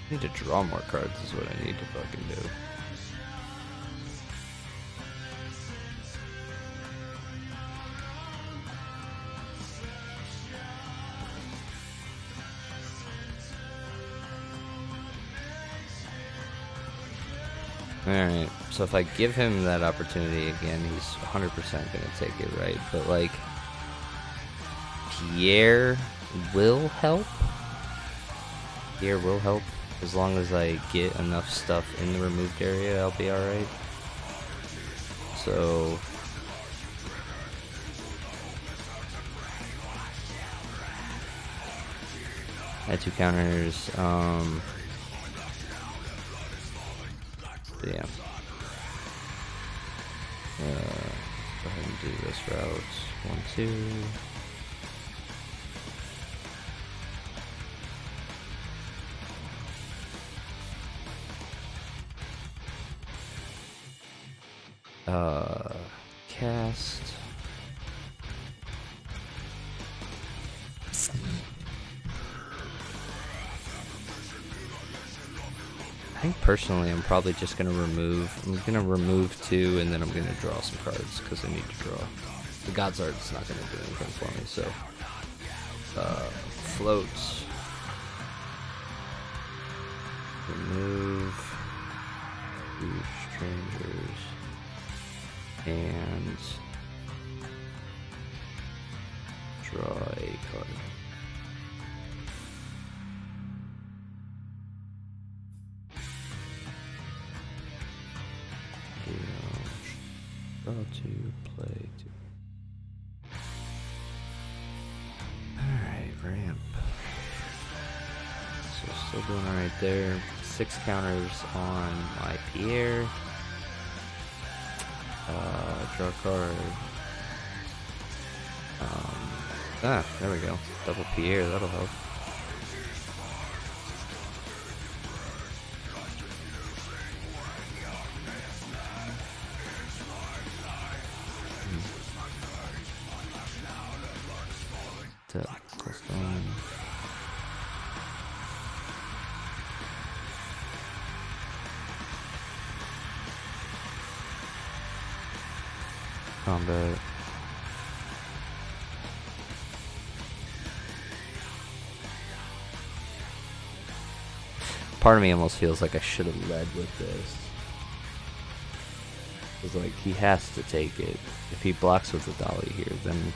I need to draw more cards is what I need to fucking do. Alright, so if I give him that opportunity again, he's 100% gonna take it, right? But like, Pierre will help? Pierre will help? As long as I get enough stuff in the removed area, I'll be alright. So... add two counters, yeah. Go ahead and do this route. 1, 2. Cast. think personally I'm probably just gonna remove. I'm gonna remove 2, and then I'm gonna draw some cards because I need to draw. The God's Art's not gonna do anything for me, so floats. Remove 2 strangers and draw a card. Draw 2, play 2. Alright, ramp. So still doing alright there. 6 counters on my Pierre. Draw a card. There we go. Double Pierre, that'll help. Combat. Part of me almost feels like I should have led with this. It's like he has to take it. If he blocks with a dolly here, then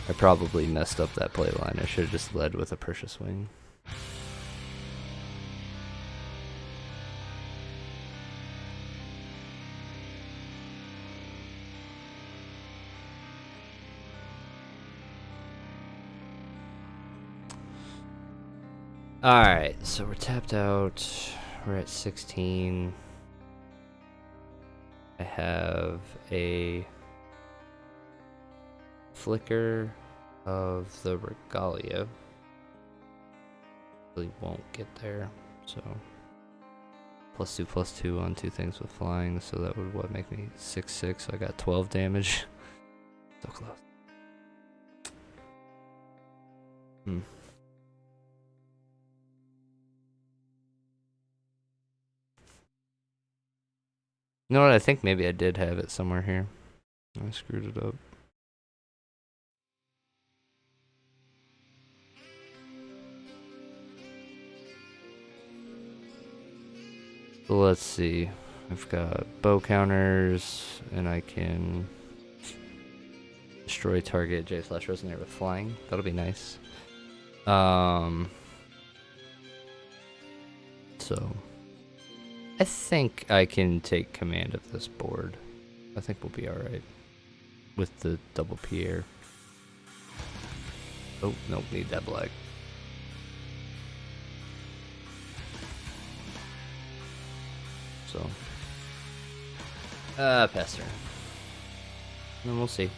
I probably messed up that play line. I should have just led with a Persia swing. Alright, so we're tapped out. We're at 16. I have a flicker of the Regalia. Really won't get there, so +2/+2 on 2 things with flying, so that would make me 6/6. So I got 12 damage. So close. You know what? I think maybe I did have it somewhere here. I screwed it up. So let's see. I've got bow counters, and I can destroy target J/Resonator with flying. That'll be nice. So I think I can take command of this board. I think we'll be alright with the double Pierre. Oh, nope, need that black. So, pass turn. And we'll see.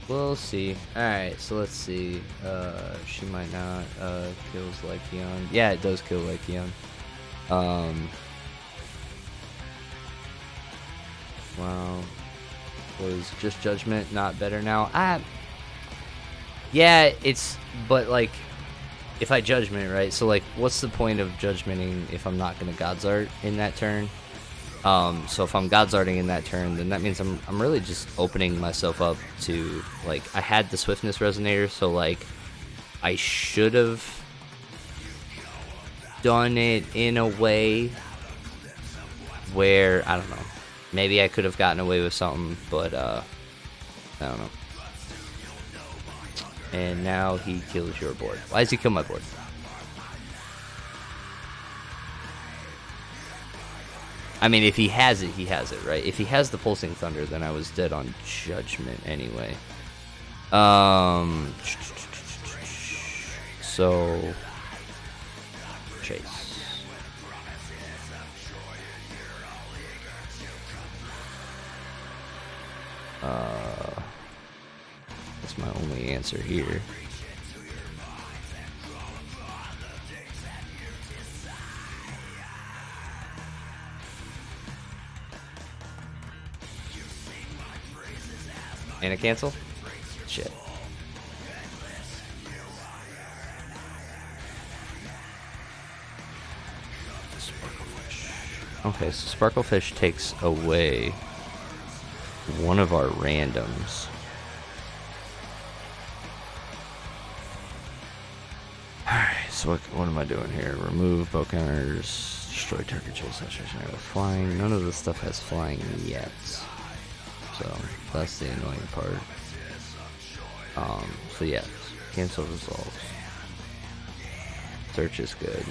We'll see. Alright, so let's see. She might not, kills Lycion. Yeah, it does kill Lycion. Wow. Was just Judgment not better now? Yeah, it's, but like, if I Judgment, right? So like, what's the point of Judgmenting if I'm not gonna God's Art in that turn? So if I'm God's Arting in that turn, then that means I'm really just opening myself up to, like, I had the Swiftness Resonator, so like, I should have done it in a way where, I don't know, maybe I could have gotten away with something, but I don't know. And now he kills your board. Why does he kill my board? I mean, if he has it, he has it, right? If he has the Pulsing Thunder, then I was dead on Judgment anyway. So chase. That's my only answer here. And a cancel? Shit. Okay, so Sparklefish takes away one of our randoms. Alright, so what am I doing here? Remove bow counters, destroy target chase, flying. None of this stuff has flying yet. So that's the annoying part. So yeah, cancel resolves. Search is good.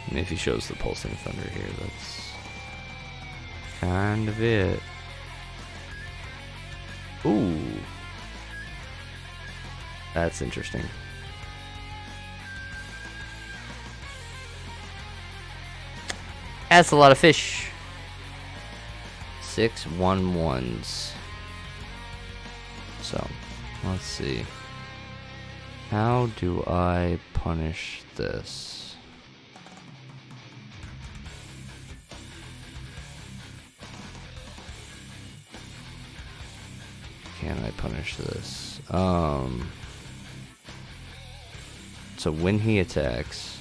I mean, if he shows the pulsing thunder here, that's kind of it. Ooh. That's interesting. That's a lot of fish. 6 1-1s. So, let's see. How do I punish this? Can I punish this? So when he attacks,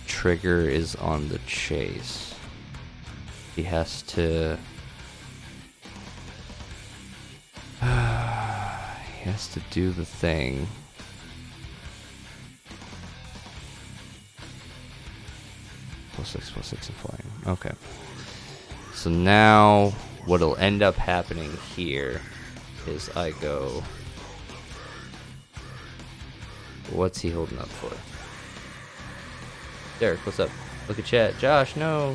trigger is on the chase. He has to do the thing. +6/+6 and flying. Okay. So now what'll end up happening here is I go. What's he holding up for? Derek, what's up? Look at chat. Josh, no.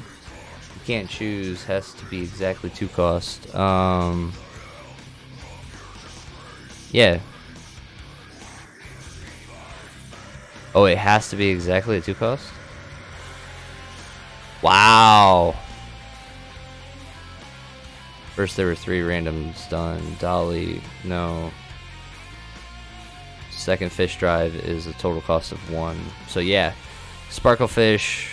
You can't choose. Has to be exactly 2 cost. Yeah. Oh, it has to be exactly a 2 cost? Wow. First there were 3 randoms done. Dolly, no. Second fish drive is a total cost of 1. So yeah, Sparklefish,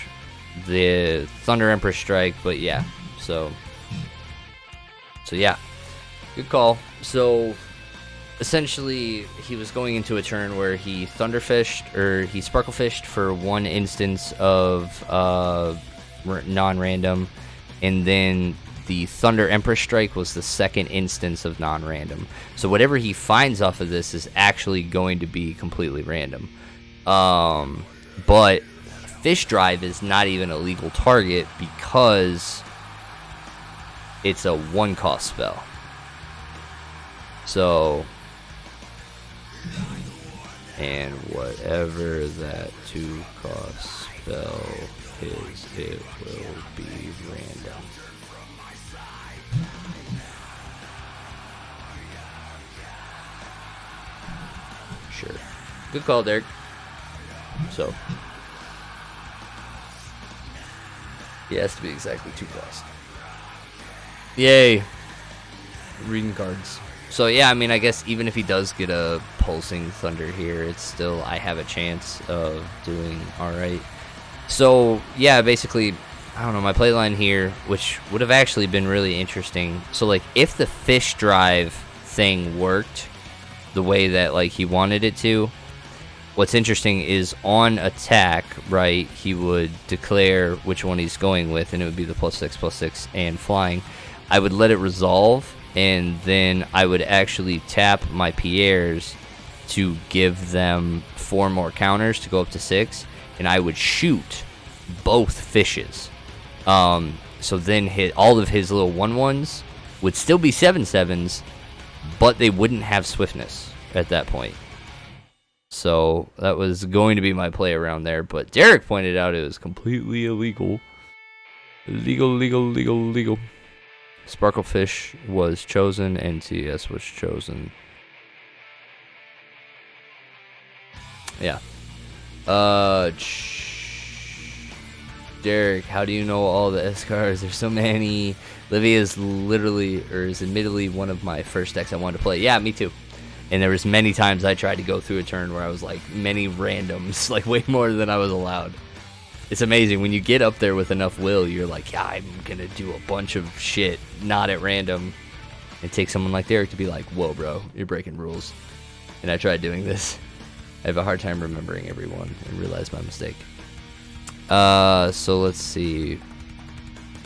the Thunder Empress strike, but yeah. So yeah, good call. So essentially, he was going into a turn where he Thunderfished, or he Sparklefished for 1 instance of non-random, and then the Thunder Empress strike was the second instance of non-random. So whatever he finds off of this is actually going to be completely random. But Fish Drive is not even a legal target because it's a 1 cost spell. So, and whatever that 2 cost spell is, it will be random. Sure. Good call, Derek. So, he has to be exactly 2 cost. Yay. Reading cards. So yeah, I mean, I guess even if he does get a Pulsing Thunder here, it's still, I have a chance of doing alright. So yeah, basically, I don't know, my playline here, which would have actually been really interesting. So like, if the Fish Drive thing worked the way that like he wanted it to, what's interesting is on attack, right, he would declare which one he's going with, and it would be the +6/+6 and flying. I would let it resolve, and then I would actually tap my Pierres to give them 4 more counters to go up to 6, and I would shoot both fishes. So then all of his little 1/1s would still be 7/7s, but they wouldn't have swiftness at that point. So that was going to be my play around there, but Derek pointed out it was completely illegal. Legal. Sparklefish was chosen, and TS was chosen. Yeah. Derek, how do you know all the SCARs? There's so many. Livia is admittedly one of my first decks I wanted to play. Yeah, me too. And there was many times I tried to go through a turn where I was like many randoms, like way more than I was allowed. It's amazing when you get up there with enough will. You're like, yeah, I'm gonna do a bunch of shit, not at random. It takes someone like Derek to be like, whoa, bro, you're breaking rules. And I tried doing this. I have a hard time remembering everyone and realized my mistake. So let's see.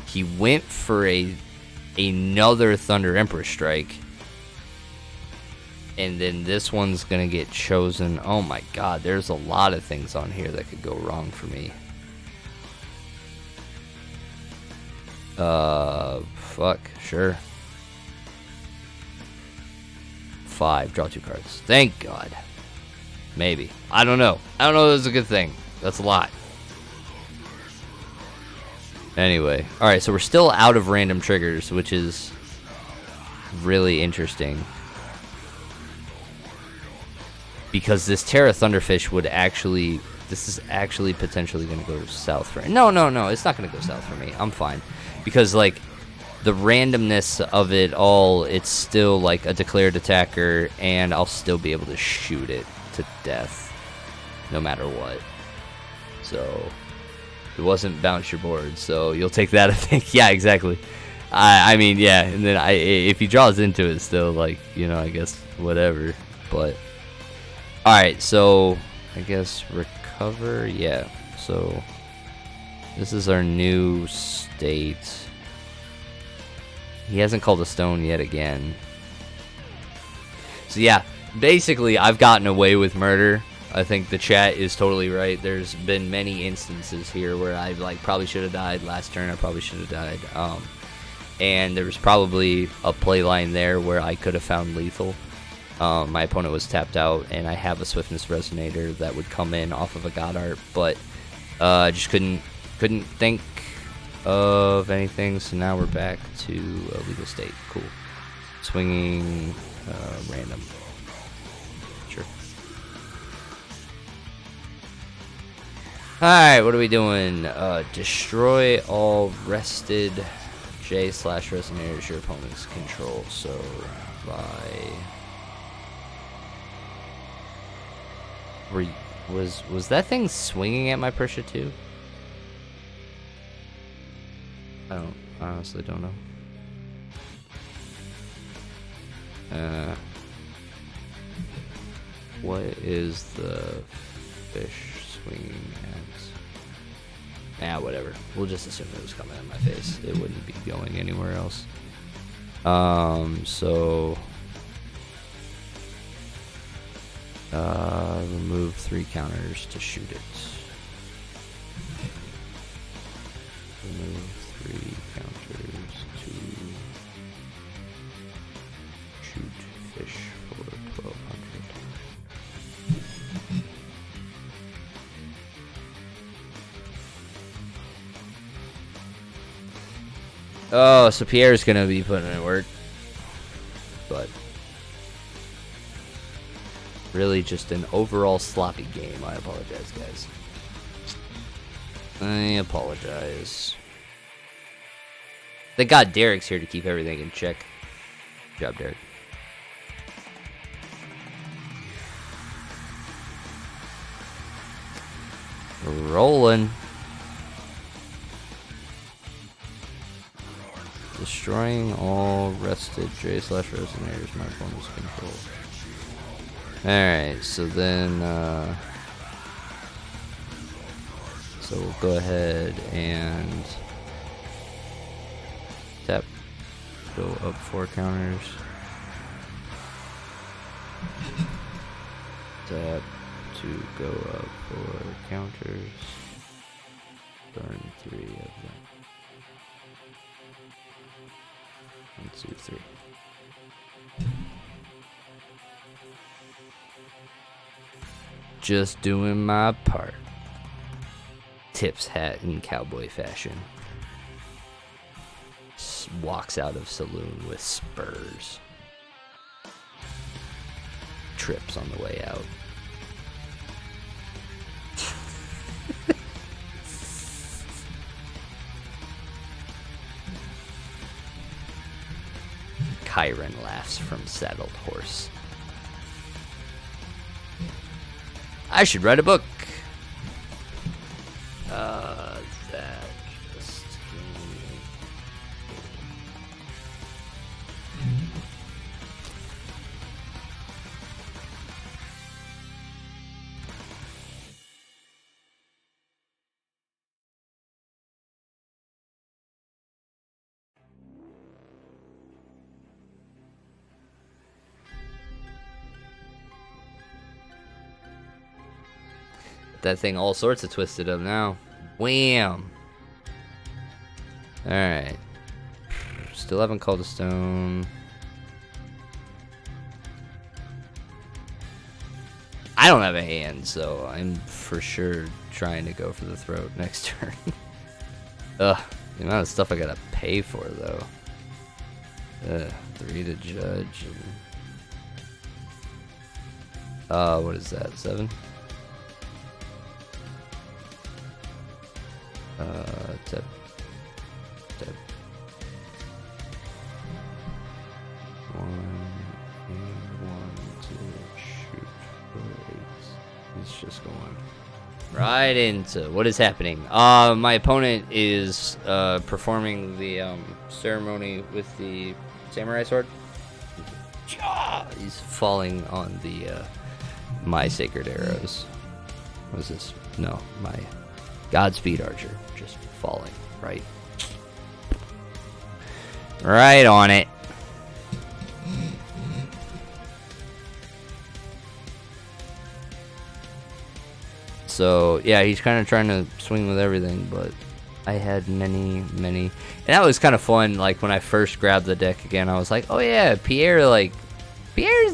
He went for another Thunder Emperor strike. And then this one's gonna get chosen. Oh my god, there's a lot of things on here that could go wrong for me. Fuck, sure. 5, draw 2 cards. Thank God. Maybe. I don't know. I don't know if that's a good thing. That's a lot. Anyway. Alright, so we're still out of random triggers, which is really interesting. Because this Terra Thunderfish would actually... This is actually potentially going to go south for me. No, it's not going to go south for me. I'm fine. Because, like, the randomness of it all, it's still, like, a declared attacker, and I'll still be able to shoot it to death, no matter what. So, it wasn't bounce your board, so you'll take that, I think. Yeah, exactly. I mean, yeah, and then if he draws into it still, like, you know, I guess, whatever. But, alright, so, I guess recover, yeah. So, this is our new state. He hasn't called a stone yet again. So yeah, basically I've gotten away with murder. I think the chat is totally right. There's been many instances here where I like probably should have died last turn. I probably should have died. And there was probably a play line there where I could have found lethal. My opponent was tapped out, and I have a Swiftness Resonator that would come in off of a God Art, but I just couldn't think of anything, so now we're back to a legal state. Cool. Swinging random. Sure. Alright, what are we doing? Destroy all rested J/Resonators your opponent's control. So, was that thing swinging at my Persia too? I honestly don't know. What is the fish swinging at? Whatever. We'll just assume it was coming at my face. It wouldn't be going anywhere else. So remove 3 counters to shoot it. Remove 3 counters to shoot fish for 1200. Oh, so Pierre's gonna be putting in work, but really just an overall sloppy game. I apologize, guys. I apologize. Thank God Derek's here to keep everything in check. Good job, Derek. Rolling. Destroying all rested J/Resonators my opponent's control. Alright, so then so we'll go ahead and tap, go up 4 counters. Tap to go up 4 counters. Burn 3 of them. 1, 2, 3. Just doing my part. Tips hat in cowboy fashion. Walks out of saloon with spurs. Trips on the way out. Chiron laughs from saddled horse. I should write a book. That just that thing all sorts of twisted up now. Wham! Alright. Still haven't called a stone. I don't have a hand, so I'm for sure trying to go for the throat next turn. Ugh, the amount of stuff I gotta pay for, though. 3 to judge. And... what is that? 7? Tip. Tip. 1, 2, shoot. 4, 8. It's just going right into what is happening. My opponent is performing the ceremony with the samurai sword. He's falling on the my sacred arrows. What is this? No, my Godspeed Archer, just falling right on it. So yeah, he's kind of trying to swing with everything, but I had many, and that was kind of fun. Like when I first grabbed the deck again, I was like, oh yeah, Pierre's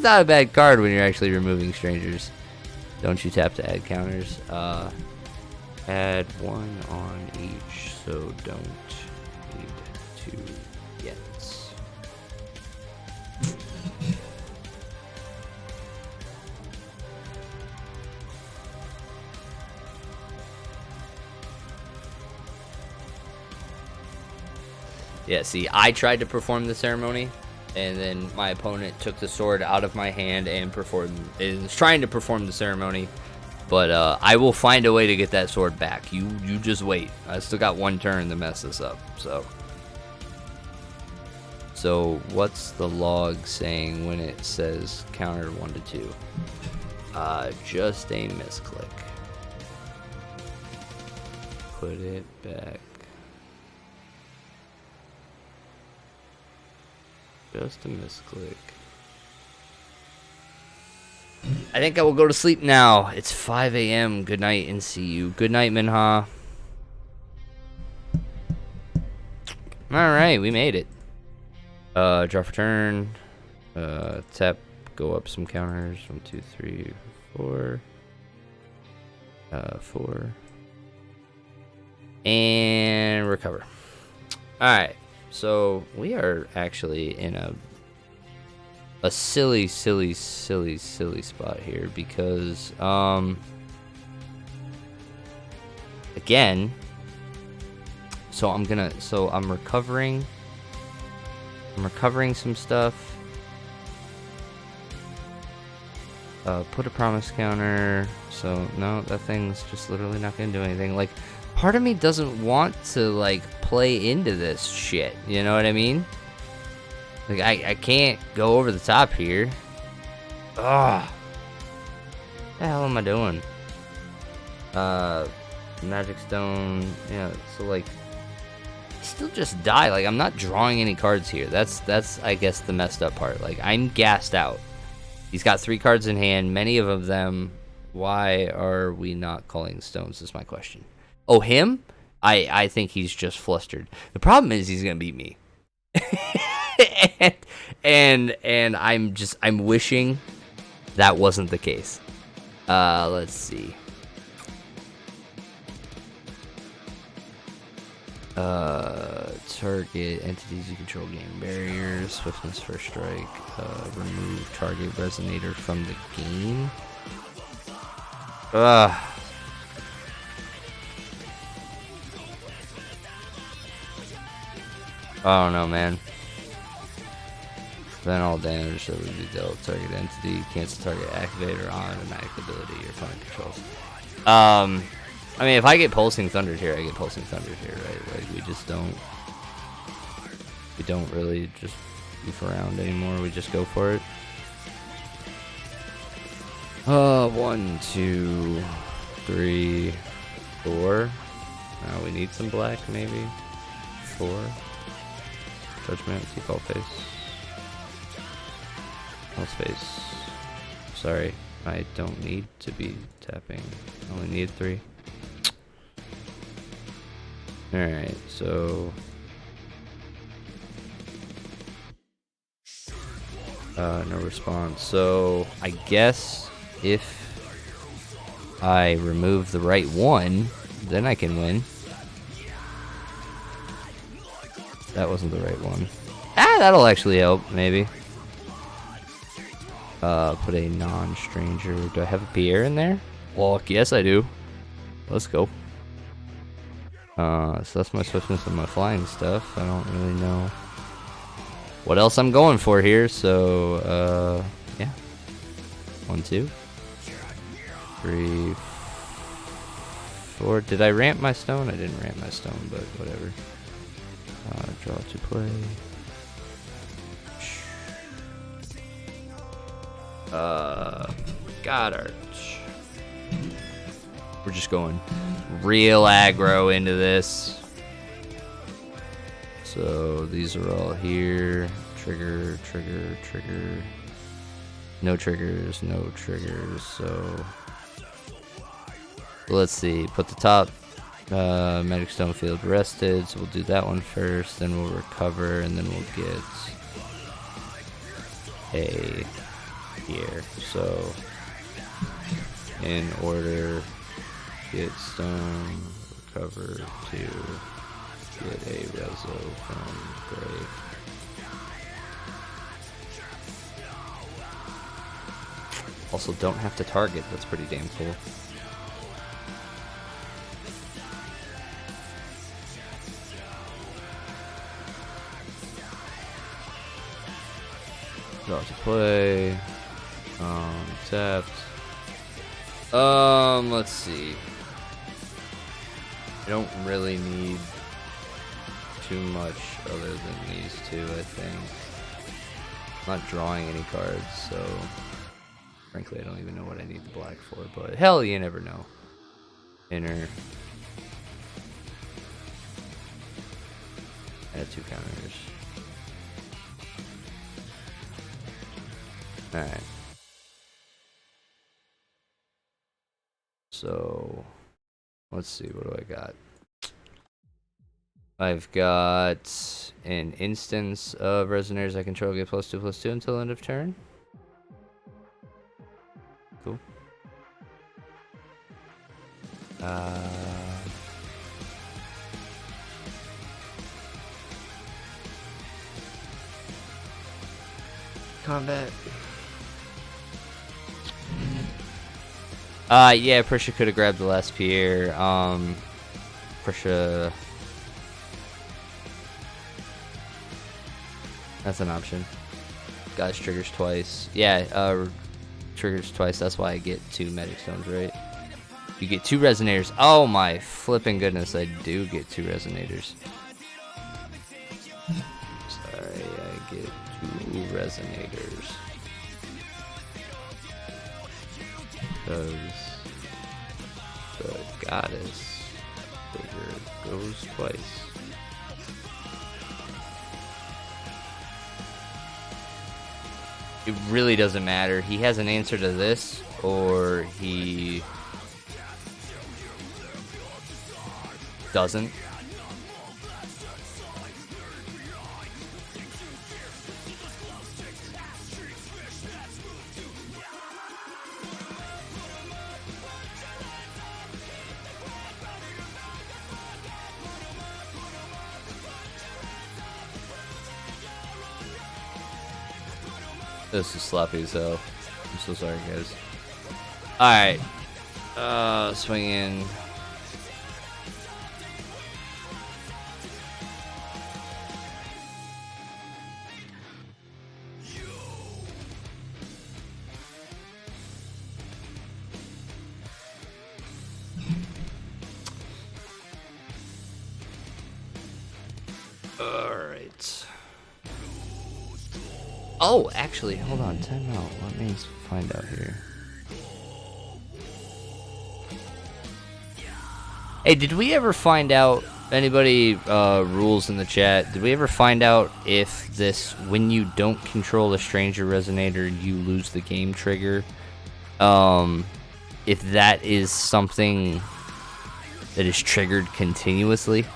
not a bad card when you're actually removing strangers. Don't you tap to add counters? Add 1 on each, so don't need to yet. Yeah, see, I tried to perform the ceremony, and then my opponent took the sword out of my hand and is trying to perform the ceremony. But I will find a way to get that sword back. You just wait. I still got 1 turn to mess this up. So what's the log saying when it says counter 1 to 2? Just a misclick. Put it back. Just a misclick. I think I will go to sleep now. It's 5 a.m. Good night and see you. Good night, Minha. Alright, we made it. Draw for turn. Tap, go up some counters. 1, 2, 3, 4. 4. And recover. Alright, so we are actually in a silly spot here because again, I'm recovering some stuff. Put a promise counter. So no, that thing's just literally not gonna do anything. Like, part of me doesn't want to like play into this shit, you know what I mean? Like, I can't go over the top here. Ugh. What the hell am I doing? Magic Stone. Yeah, so, like, I still just die. Like, I'm not drawing any cards here. That's I guess, the messed up part. Like, I'm gassed out. He's got 3 cards in hand. Many of them. Why are we not calling stones is my question. Oh, him? I think he's just flustered. The problem is he's going to beat me. and I'm wishing that wasn't the case. Let's see. Target entities you control gain barriers, swiftness first strike, remove target resonator from the game. I don't know, man. Then all damage that would be dealt target entity, cancel target activate or automatic ability your opponent controls. I mean, if I get Pulsing Thunder here, I get Pulsing Thunder here, right? Like, we don't really just goof around anymore. We just go for it. 1, 2, 3, 4. Now we need some black, maybe. 4. Judgment, default face. False face. Sorry, I don't need to be tapping. I only need 3. Alright, so... no response. So, I guess if I remove the right one, then I can win. That wasn't the right one. Ah, that'll actually help, maybe. Put a non-stranger. Do I have a Pierre in there? Well, yes I do. Let's go. So that's my swiftness and my flying stuff. I don't really know what else I'm going for here, so, yeah. 1, 2, 3, 4. Did I ramp my stone? I didn't ramp my stone, but whatever. Draw to play. God Arch. We're just going real aggro into this. So these are all here. Trigger, trigger, trigger. No triggers, no triggers. So let's see. Put the top Magic Stone Field rested. So we'll do that one first. Then we'll recover, and then we'll get a here. So in order, get stone, recover to get a reso from grave. Also, don't have to target. That's pretty damn cool. Draw to play. Tapped. Let's see. I don't really need too much other than these two, I think. I'm not drawing any cards, so frankly I don't even know what I need the black for, but hell, you never know. Inner. Add 2 counters. Alright. So, let's see, what do I got? I've got an instance of Resonators I control get +2/+2 until end of turn. Cool. Combat. Yeah, Prisha could have grabbed the last Pierre. Prisha. That's an option. Guys, triggers twice. Yeah, triggers twice. That's why I get 2 Magic Stones, right? You get 2 Resonators. Oh my flipping goodness, I do get 2 Resonators. Sorry, I get 2 Resonators. Because the goddess trigger goes twice. It really doesn't matter. He has an answer to this, or he doesn't. This is sloppy as hell. I'm so sorry, guys. Alright. Swing in. Oh, actually, hold on. Time out. Let me find out here. Hey, did we ever find out, anybody rules in the chat, did we ever find out if this, when you don't control a stranger resonator, you lose the game trigger? If that is something that is triggered continuously?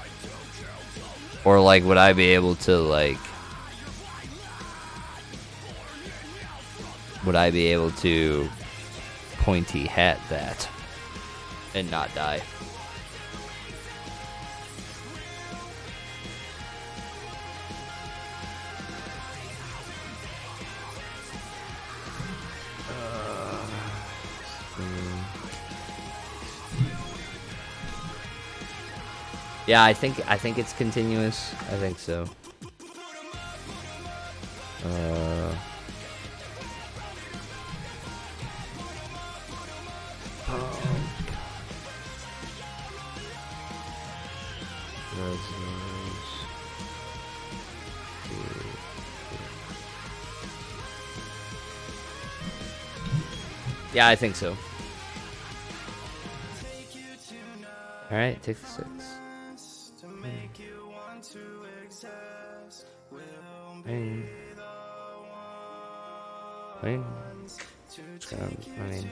Or, like, would I be able to, like... Would I be able to pointy hat that and not die? Yeah, I think it's continuous. I think so. Yeah, I think so. Alright, take the 6. Wayne. I mean,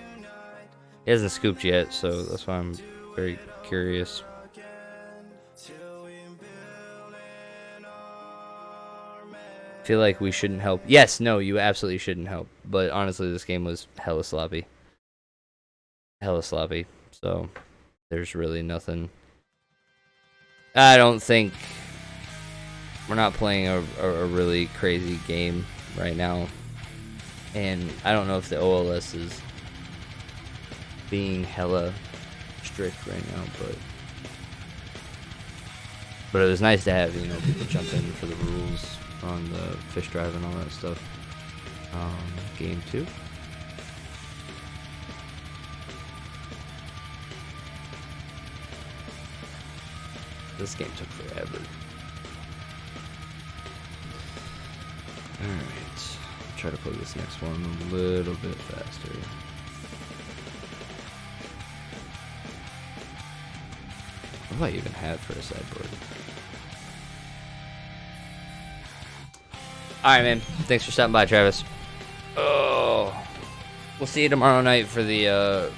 he hasn't scooped yet, so that's why I'm very curious. I feel like we shouldn't help. Yes, no, you absolutely shouldn't help. But honestly, this game was hella sloppy. Hella sloppy. So, there's really nothing. I don't think we're not playing a really crazy game right now. And I don't know if the OLS is being hella strict right now, but it was nice to have, you know, people jump in for the rules on the fish drive and all that stuff. Game 2. This game took forever. Alright. Try to play this next one a little bit faster. What do I even have for a sideboard? Alright, man. Thanks for stopping by, Travis. Oh. We'll see you tomorrow night for the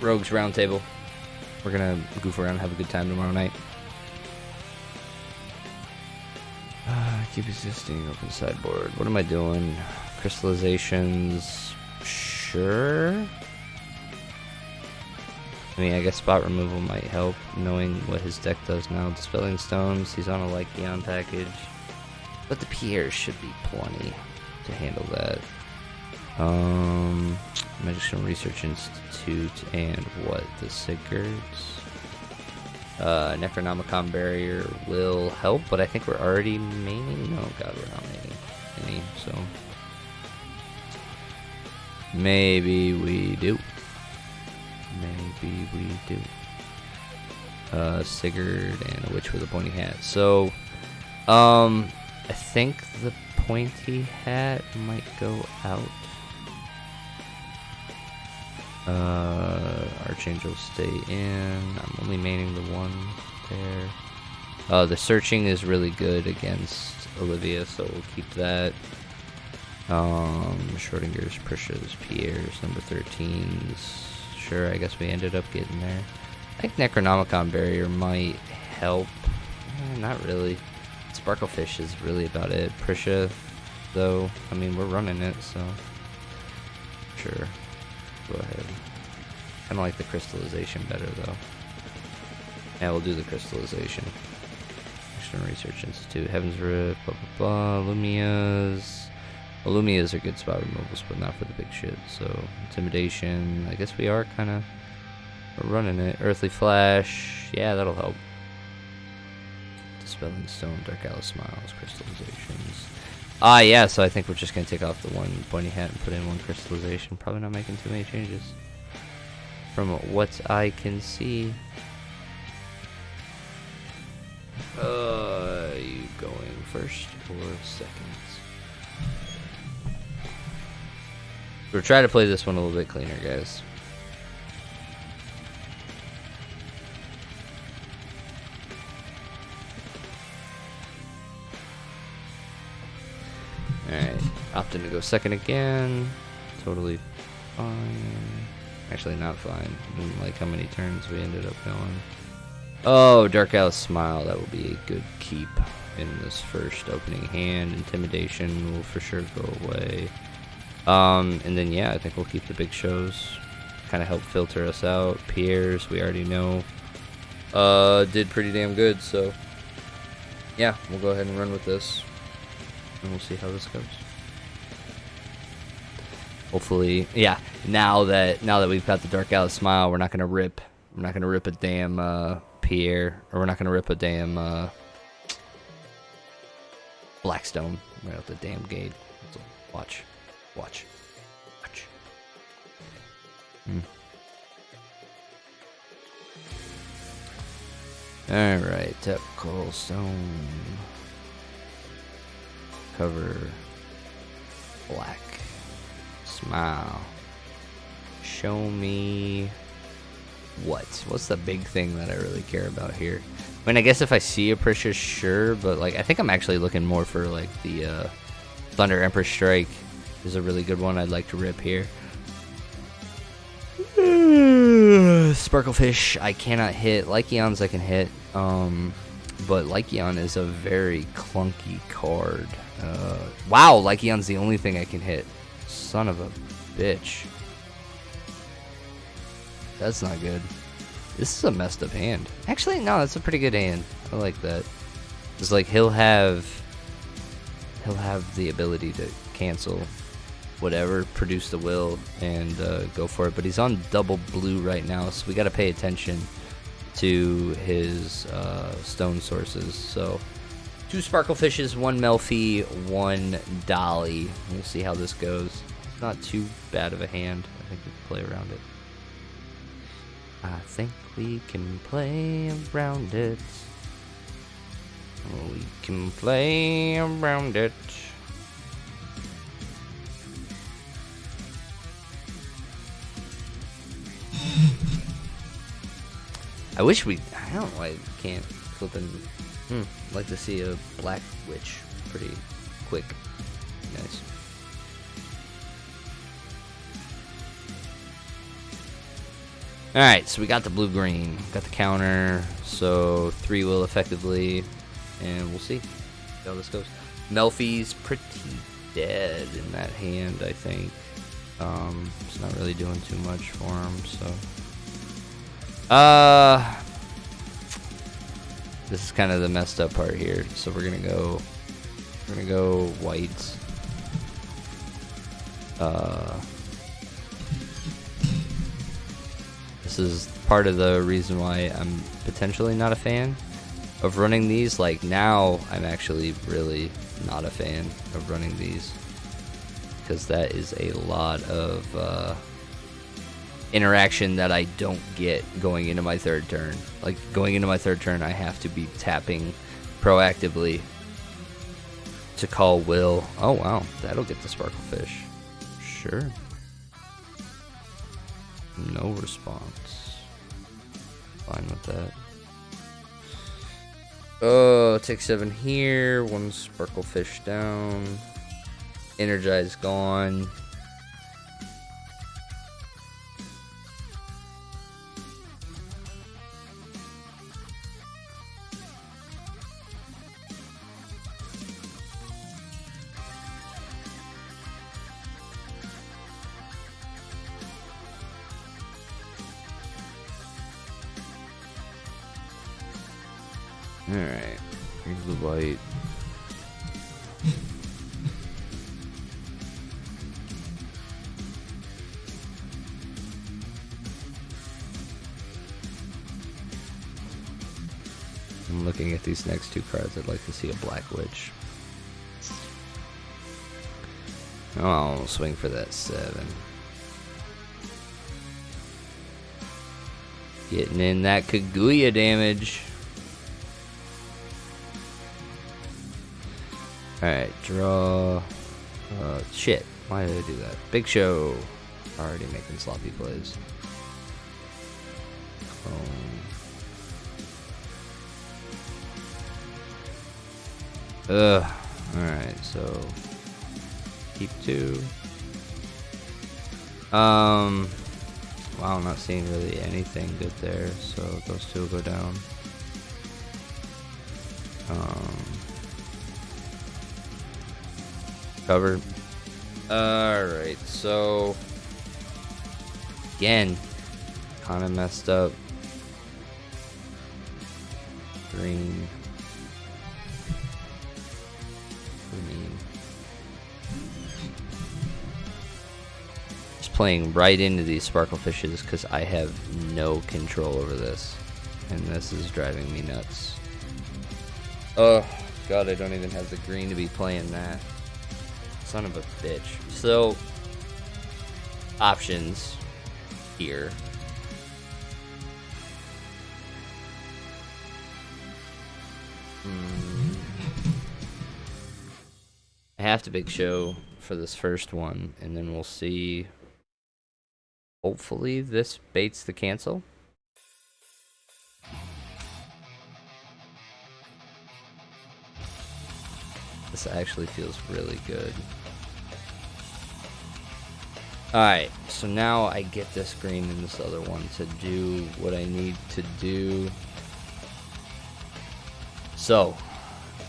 Rogues Roundtable. We're gonna goof around and have a good time tomorrow night. Keep existing, open sideboard. What am I doing? Crystallizations. Sure. I mean, I guess spot removal might help, knowing what his deck does now. Dispelling Stones, he's on a Lycion package. But the Pierres should be plenty to handle that. Magician Research Institute and what? The Sigurds? Necronomicon Barrier will help, but I think we're already maining. No, God, we're not maining any, so maybe we do. Maybe we do. Sigurd and a Witch with a pointy hat. So, I think the pointy hat might go out. Archangel stay in. I'm only maining the one there. The searching is really good against Olivia, so we'll keep that. Schrodinger's, Prisha's, Pierre's, number 13's. Sure, I guess we ended up getting there. I think Necronomicon Barrier might help. Not really. Sparklefish is really about it. Prisha, though, I mean, we're running it, so sure. Go ahead. Kind of like the crystallization better, though. Yeah, we'll do the crystallization. National Research Institute, Heaven's Rift, blah blah blah. Lumias. Well, Lumias are good spot removals, but not for the big shit. So, Intimidation. I guess we are kind of running it. Earthly Flash. Yeah, that'll help. Dispelling Stone, Dark Alice Smiles, Crystallizations. Ah, yeah, so I think we're just going to take off the one pointy hat and put in one crystallization. Probably not making too many changes. From what I can see. You going first or second? We'll try to play this one a little bit cleaner, guys. Alright, opting to go second again. Totally fine. Actually, not fine. Didn't like how many turns we ended up going. Oh, Dark Owl Smile. That will be a good keep in this first opening hand. Intimidation will for sure go away. And then, yeah, I think we'll keep the big shows. Kind of help filter us out. Pierre's, we already know, did pretty damn good. So, yeah, we'll go ahead and run with this. And we'll see how this goes. Hopefully, yeah. Now that we've got the Dark Owl Smile, we're not gonna rip a damn Pierre, or we're not gonna rip a damn Blackstone right out the damn gate. So watch. Alright, tap Coral Stone. Cover black. Smile. Show me what's the big thing that I really care about here. I mean, I guess if I see a Prisha, sure, but like I think I'm actually looking more for like the Thunder Empress Strike is a really good one I'd like to rip here. Sparklefish I cannot hit. Lycaon's I can hit, but Lycaon is a very clunky card. Wow, Lycaon's the only thing I can hit. Son of a bitch. That's not good. This is a messed up hand. Actually, no, that's a pretty good hand. I like that. It's like he'll have the ability to cancel whatever, produce the will, and go for it. But he's on double blue right now, so we got to pay attention to his stone sources. So 2 Sparklefishes, 1 Melfi, 1 Dolly. We'll see how this goes. It's not too bad of a hand. I think we can play around it. I think we can play around it. We can play around it. I wish I don't know why I can't flip and I'd like to see a black witch pretty quick. Nice. Alright, so we got the blue-green, got the counter, so 3 will effectively, and we'll see how this goes. Melfi's pretty dead in that hand, I think. It's not really doing too much for him, so. This is kind of the messed up part here, so we're gonna go white. This is part of the reason why I'm potentially not a fan of running these. Like now, I'm actually really not a fan of running these because that is a lot of interaction that I don't get going into my third turn. Like going into my third turn, I have to be tapping proactively to call will. Oh wow, that'll get the Sparklefish. Sure. No response. Fine with that. Oh, take 7 here. 1 Sparklefish down. Energize gone. Alright, here's the white. I'm looking at these next 2 cards. I'd like to see a black witch. Oh, I'll swing for that 7. Getting in that Kaguya damage. Alright, draw. Shit. Why did I do that? Big Show. Already making sloppy plays. Ugh. Alright, so keep 2. Wow, I'm not seeing really anything good there, so those 2 will go down. Covered. Alright, so again, kind of messed up. Green. Just playing right into these sparkle fishes because I have no control over this, and this is driving me nuts. Oh god, I don't even have the green to be playing that. Son of a bitch. So, options here. I have to Big Show for this first one, and then we'll see. Hopefully this baits the cancel. This actually feels really good. Alright, so now I get this green and this other one to do what I need to do. So,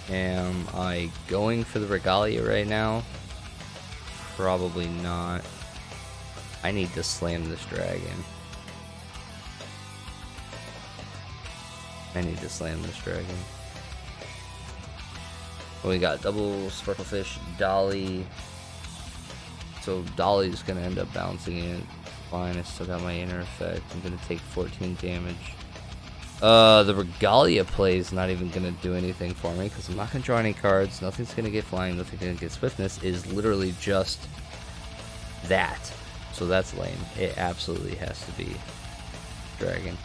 am I going for the Regalia right now? Probably not. I need to slam this dragon. I need to slam this dragon. We got double Sparklefish, Dolly. So Dolly's gonna end up bouncing it. Fine, I still got my inner effect. I'm gonna take 14 damage. The Regalia play is not even gonna do anything for me because I'm not gonna draw any cards. Nothing's gonna get flying. Nothing's gonna get swiftness. Is literally just that. So that's lame. It absolutely has to be dragon.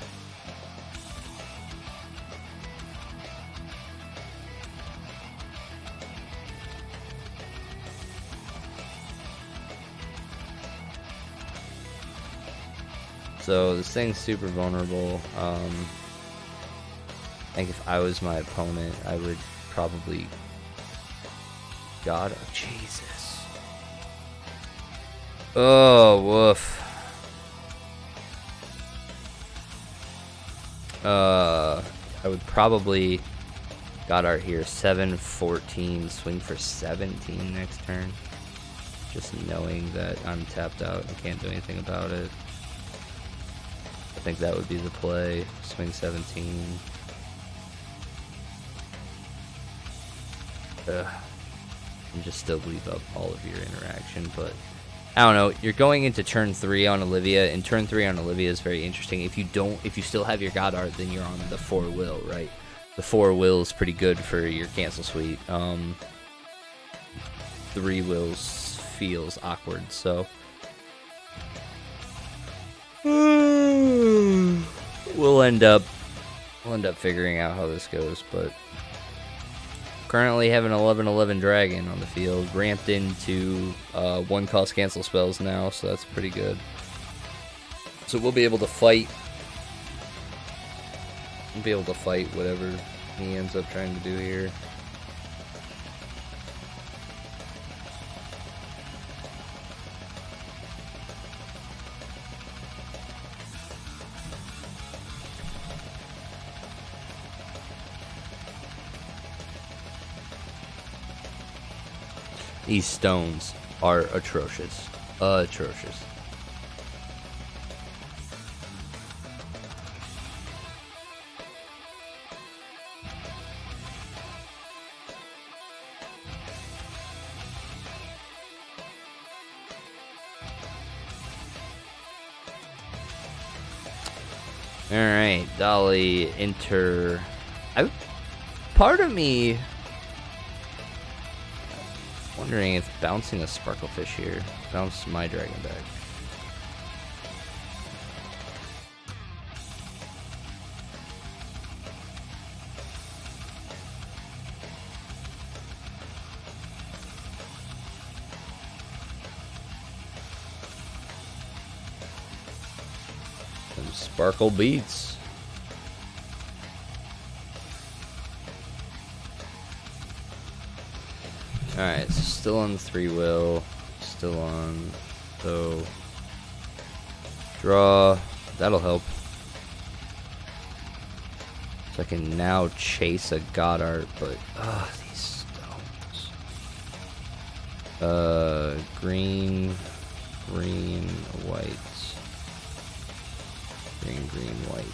So this thing's super vulnerable. I think if I was my opponent, I would probably... God, oh, Jesus. Oh, woof. I would probably God Art here. 7-14, swing for 17 next turn. Just knowing that I'm tapped out and can't do anything about it. I think that would be the play. Swing 17. Ugh. And just still leave up all of your interaction, but I don't know. You're going into turn 3 on Olivia, and turn 3 on Olivia is very interesting. If you still have your God Art, then you're on the 4 will, right? The 4 will is pretty good for your cancel suite. 3 wills feels awkward, so we'll end up figuring out how this goes, but currently have an 11/11 dragon on the field, ramped into 1-cost cancel spells now, so that's pretty good. So we'll be able to fight. We'll be able to fight whatever he ends up trying to do here. These stones are atrocious. Atrocious. Alright, Dolly, enter. Part of me wondering if bouncing a Sparklefish here bounce my dragon back. Sparkle Beats. Alright, so still on the 3-wheel. Still on. So. Draw. That'll help. So I can now chase a Goddard, but. These stones. Green. Green, white. Green, green, white.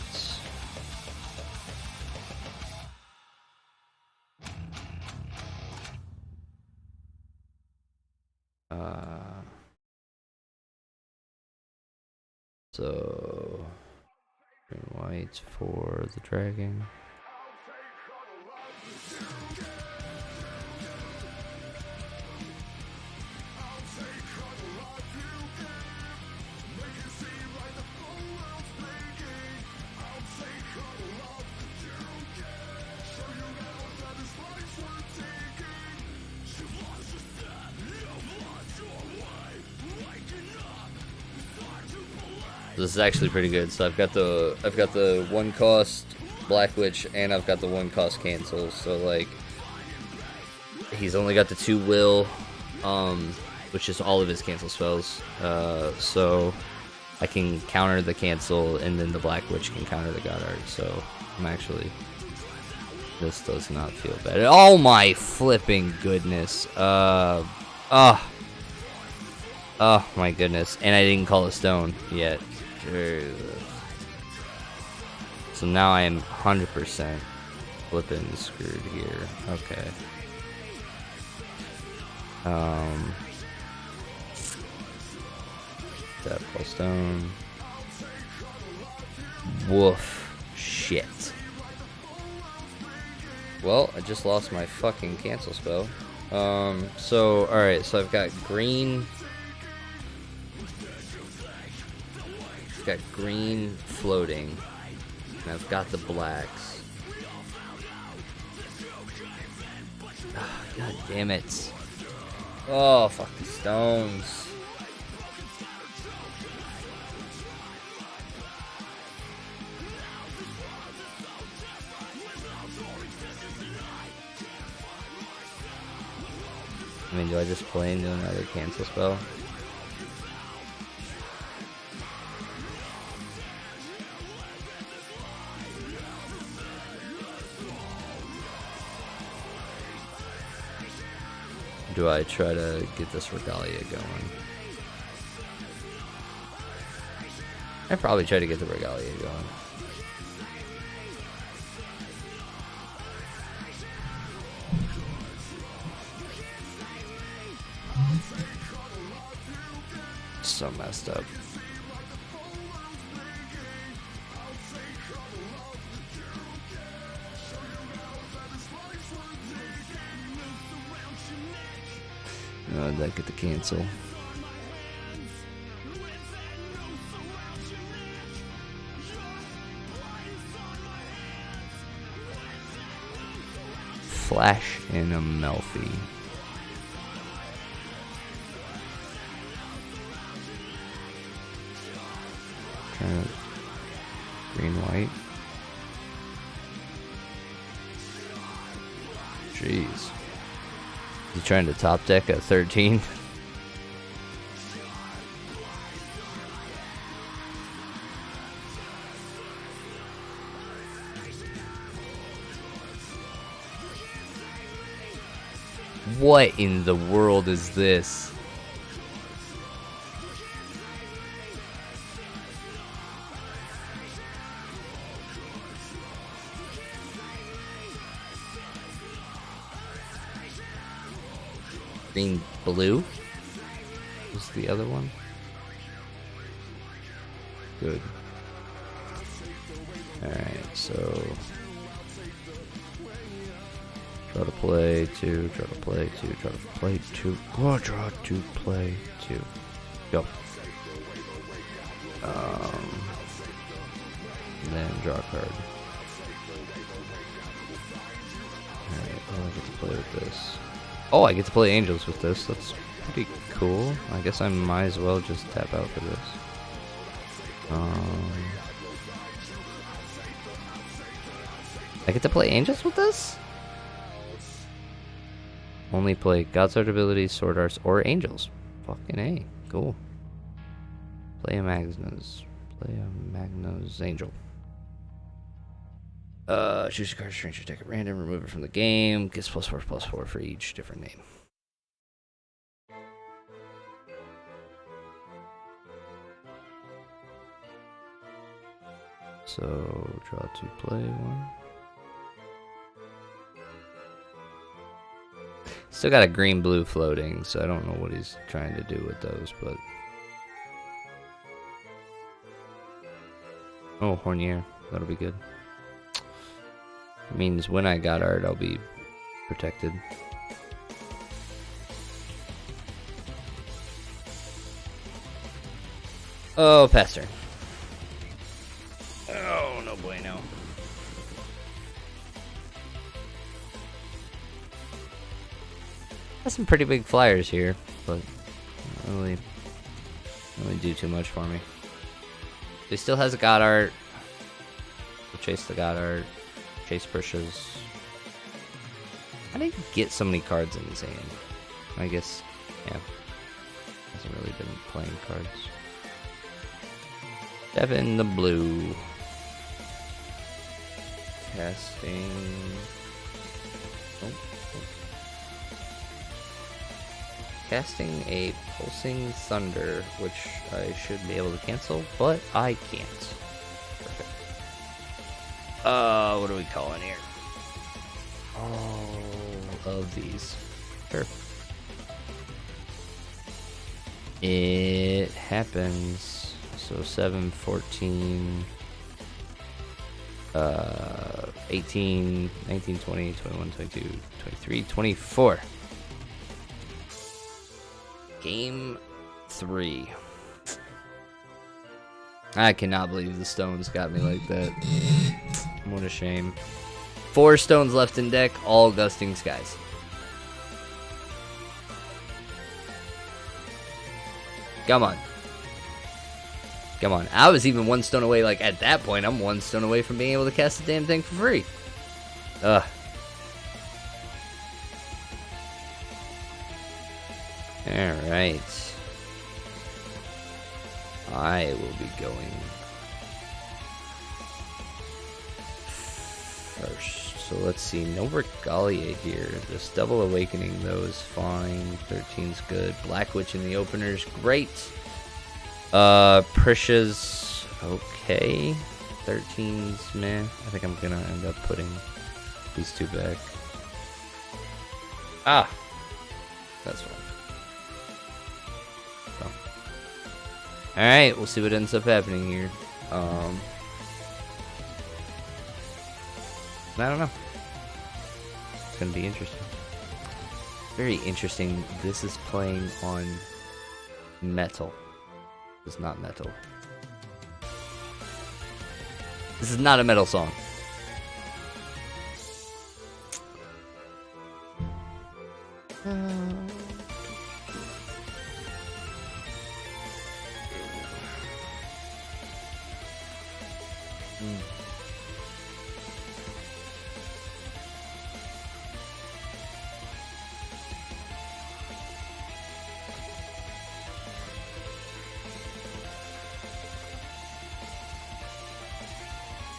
So green, white for the dragon. This is actually pretty good. So I've got the 1 cost Black Witch and I've got the 1 cost cancel. So like he's only got the 2 will, which is all of his cancel spells. So I can counter the cancel and then the Black Witch can counter the Goddard. So I'm actually, this does not feel bad. Oh my flipping goodness. Oh my goodness. And I didn't call a stone yet. So now I am 100% flipping screwed here. Okay. That pull stone. Woof. Shit. Well, I just lost my fucking cancel spell. So alright, so I've got green. Got green floating, and I've got the blacks. Oh, God damn it. Oh, fuck the stones. I mean, do I just play into another cancel spell? Do I try to get this Regalia going? I'd probably try to get the Regalia going. So messed up. That get the cancel. Flash in a Melfi. Trying to green white. Jeez. You trying to top deck a 13? What in the world is this? Green blue was the other one. Good. Alright, so draw to play 2, draw to play 2, draw to play 2, draw to play 2. Go. And then draw a card. Alright, well, I get to play with this. Oh, I get to play Angels with this. That's pretty cool. I guess I might as well just tap out for this. I get to play angels with this? Only play God's Art abilities, Sword Arts, or angels. Fucking A. Cool. Play a Magnos. Play a Magnos Angel. Choose a card, stranger, take at random, remove it from the game. Gets +4/+4 for each different name. So, draw 2, play 1. Still got a green-blue floating, so I don't know what he's trying to do with those, but... Oh, Hornier. That'll be good. Means when I got art, I'll be protected. Oh, pass turn. Oh, no bueno. Got some pretty big flyers here, but don't really do too much for me. He still has a God Art. We'll chase the God Art. Chase pushes. How did he get so many cards in his hand? I guess, yeah. Hasn't really been playing cards. Devin the blue. Casting. Casting a Pulsing Thunder, which I should be able to cancel, but I can't. Perfect. What are we calling here? All of these. Sure. It happens. So 7, 14, 18, 19, 20, 21, 22, 23, 24. Game 3. I cannot believe the stones got me like that. What a shame. 4 stones left in deck, all Gusting Skies. Come on. Come on. I was even 1 stone away, like at that point, I'm 1 stone away from being able to cast the damn thing for free. Ugh. Alright. I will be going first. So let's see. No Regalia here. This Double Awakening, though, is fine. 13's good. Black Witch in the opener's great. Prisha's okay. 13's meh. I think I'm gonna end up putting these 2 back. Ah! That's fine. Alright, we'll see what ends up happening here. I don't know. It's gonna be interesting. Very interesting. This is playing on metal. It's not metal. This is not a metal song.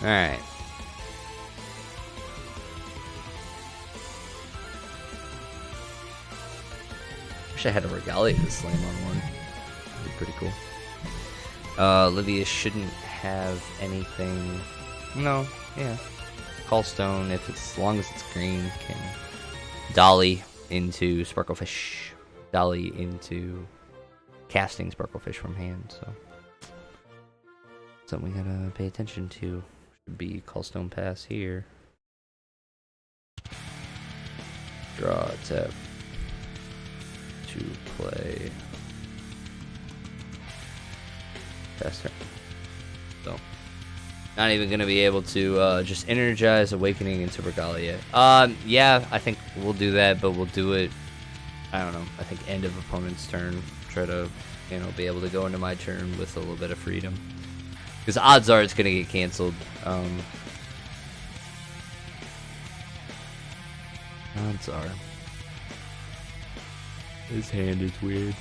Alright. Wish I had a Regalia to slam on one. That'd be pretty cool. Olivia shouldn't have anything. No, yeah. Callstone, if it's, as long as it's green, can dolly into Sparklefish. Dolly into casting Sparklefish from hand, so. Something we gotta pay attention to. Should be Callstone Pass here. Draw, tap. To play. Pass turn. So. Not even gonna be able to just energize Awakening into Regalia. Yeah, I think we'll do that, but we'll do it, I don't know, I think end of opponent's turn. Try to, you know, be able to go into my turn with a little bit of freedom. Because odds are it's going to get canceled. Odds are. His hand is weird.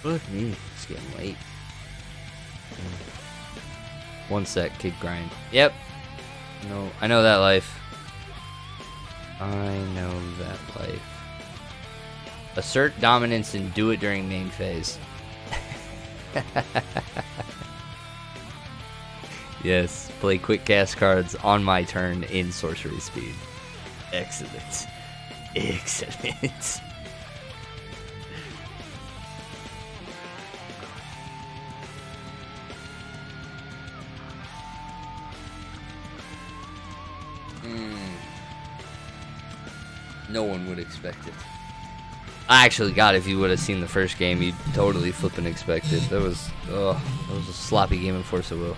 Look at me. It's getting late. 1 sec, kid grind. Yep. No, I know that life. I know that life. Assert dominance and do it during main phase. Yes, play quick cast cards on my turn in sorcery speed. Excellent. Excellent. No one would expect it. Actually, God, if you would have seen the first game, you'd totally flippin' expect it. That was a sloppy game of Force of Will.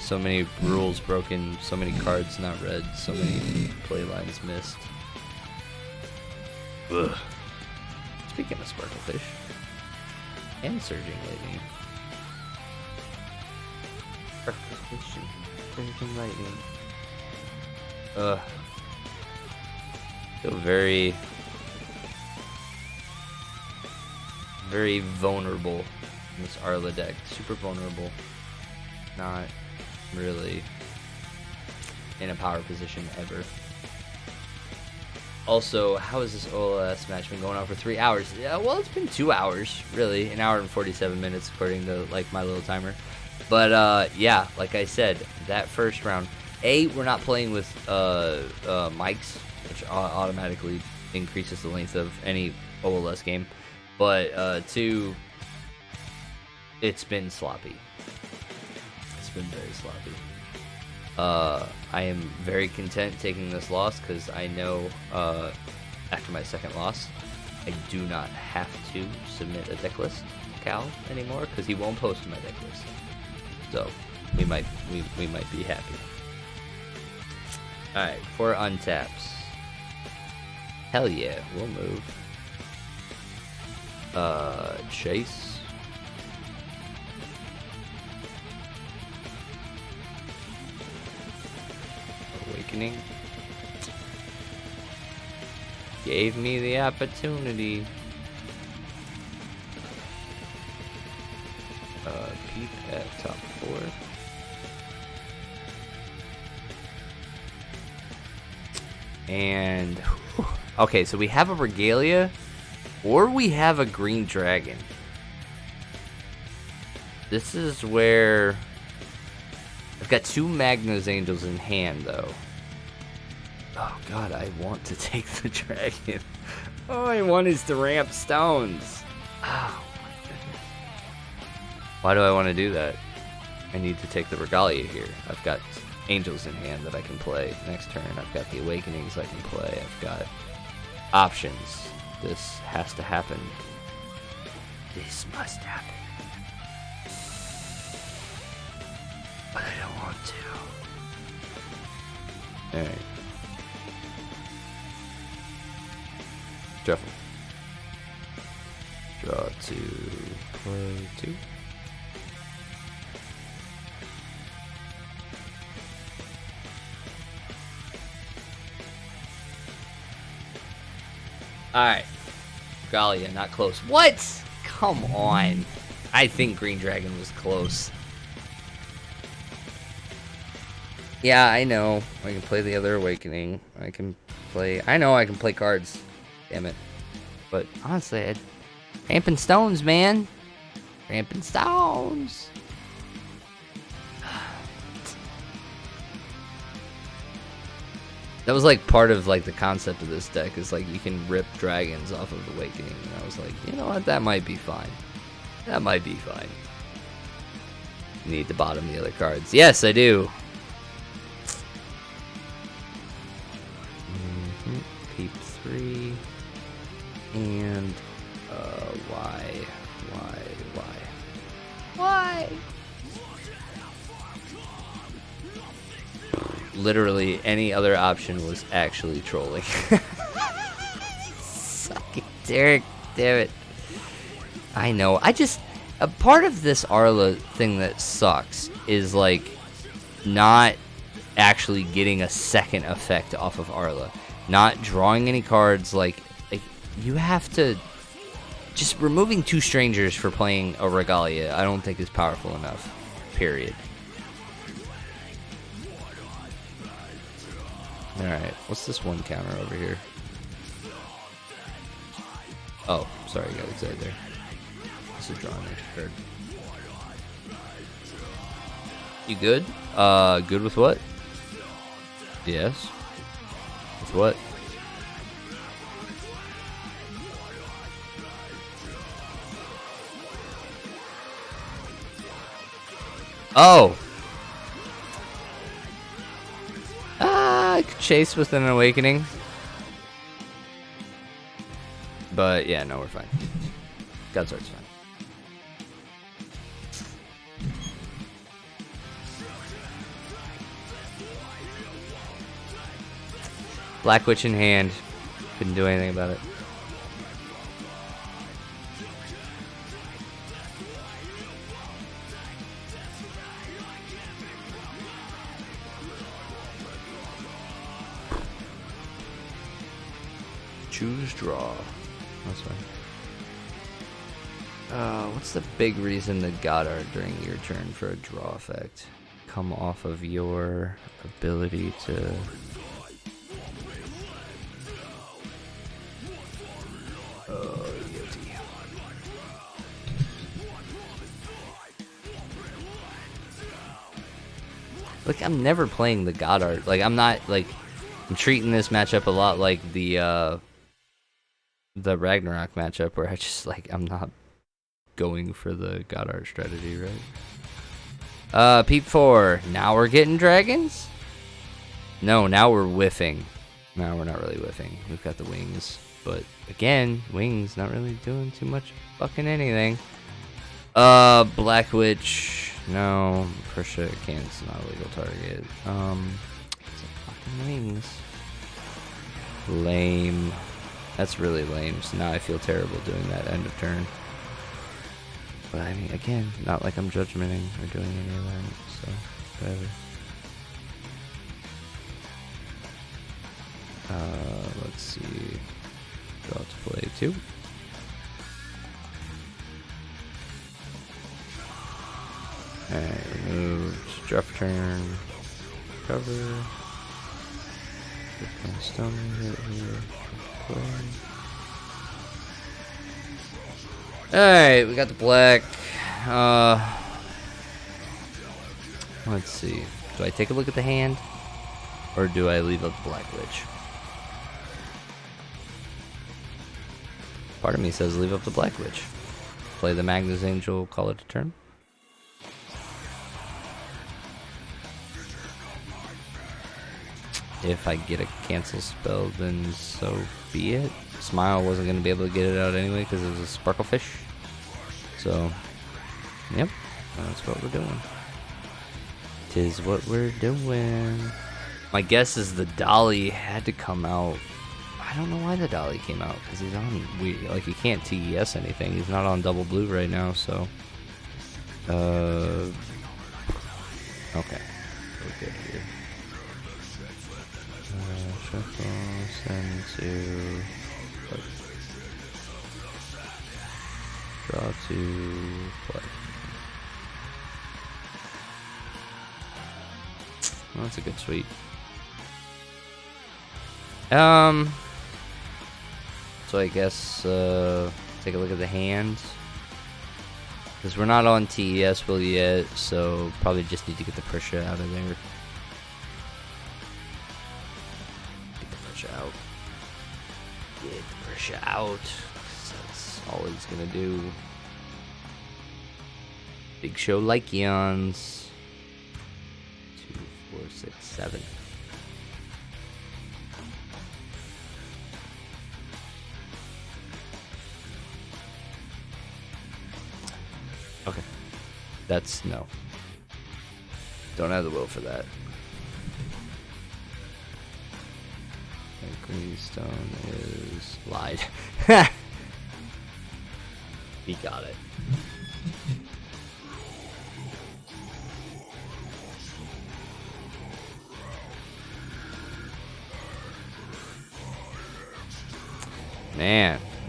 So many rules broken, so many cards not read, so many play lines missed. Ugh. Speaking of Sparklefish and Surging Lightning. Sparklefish and Surging Lightning. Ugh. Feel very vulnerable in this Arla deck. Super vulnerable. Not really in a power position ever. Also, how has this OLS match been going on for 3 hours? Yeah, well, it's been 2 hours, really. 1 hour and 47 minutes, according to, like, my little timer. But, yeah, like I said, that first round, we're not playing with mics, which automatically increases the length of any OLS game. But, 2, it's been sloppy. It's been very sloppy. I am very content taking this loss because I know after my second loss, I do not have to submit a deck list to Cal anymore because he won't post my deck list. So we might be happy. All right, 4 untaps. Hell yeah, we'll move. Chase. Awakening. Gave me the opportunity. Peep at top 4. And okay, so we have a Regalia or we have a green dragon. This is where I've got 2 Magna's Angels in hand, though. Oh god, I want to take the dragon. All I want is to ramp stones. Oh my goodness. Why do I want to do that? I need to take the Regalia here. I've got Angels in hand that I can play next turn. I've got the Awakenings I can play. I've got options. This has to happen. This must happen. But I don't want to. Alright. Shuffle. Draw 2. Play 2. Alright. Galia, not close. What? Come on. I think Green Dragon was close. Yeah, I know. I can play the other Awakening. I know I can play cards. Damn it. But honestly, Ramping Stones, man. Ramping Stones. That was like part of like the concept of this deck is like you can rip dragons off of Awakening. And I was like, you know what? That might be fine. That might be fine. Need to bottom the other cards. Yes, I do. Peep 3. And, why? Literally, any other option was actually trolling. Suck it, Derek. Damn it. I know. A part of this Arla thing that sucks is, like, not actually getting a second effect off of Arla. Not drawing any cards, like you have to... Just removing 2 strangers for playing a Regalia, I don't think is powerful enough. Period. Alright, what's this one counter over here? Oh, sorry, got excited there. This is drawing next card. You good? Good with what? Yes. With what? Oh! I could chase with an awakening. But yeah, no, we're fine. God's Heart's fine. Black Witch in hand. Couldn't do anything about it. Choose draw. That's fine. What's the big reason the Goddard during your turn for a draw effect? Come off of your ability to... guilty. Like, I'm never playing the Goddard. Like, I'm not, like... I'm treating this matchup a lot like the Ragnarok matchup, where I just, like, I'm not going for the Goddard strategy, right? Peep 4. Now we're getting dragons? No, now we're whiffing. No, we're not really whiffing. We've got the wings. But, again, wings not really doing too much fucking anything. Black Witch. No. Prussia can't. It's not a legal target. Fucking wings. Lame. That's really lame. So now I feel terrible doing that end of turn. But I mean, again, not like I'm judgmenting or doing any of that. So, whatever. Let's see. Draw to play 2. Alright, removed. Draw for turn. Cover. Stone hit here. Alright, we got the black. Let's see. Do I take a look at the hand? Or do I leave up the Black Witch? Part of me says leave up the Black Witch. Play the Magnus Angel, call it a turn. If I get a cancel spell, then so be it. Smile wasn't going to be able to get it out anyway because it was a Sparklefish. So, yep, that's what we're doing. Tis what we're doing. My guess is the Dolly had to come out. I don't know why the Dolly came out because he's on. Like, he can't TES anything. He's not on double blue right now, so. Okay, we're good here. Shuffle, send to. Draw to play. Well, that's a good sweep. So I guess take a look at the hand. Because we're not on TES will yet, so probably just need to get the pressure out of there. Get the pressure out. Get the pressure out. That's all he's gonna do. Big Show Lycaons. 2, 4, 6, 7. Okay. That's no. Don't have the will for that. Greenstone is lied. He got it.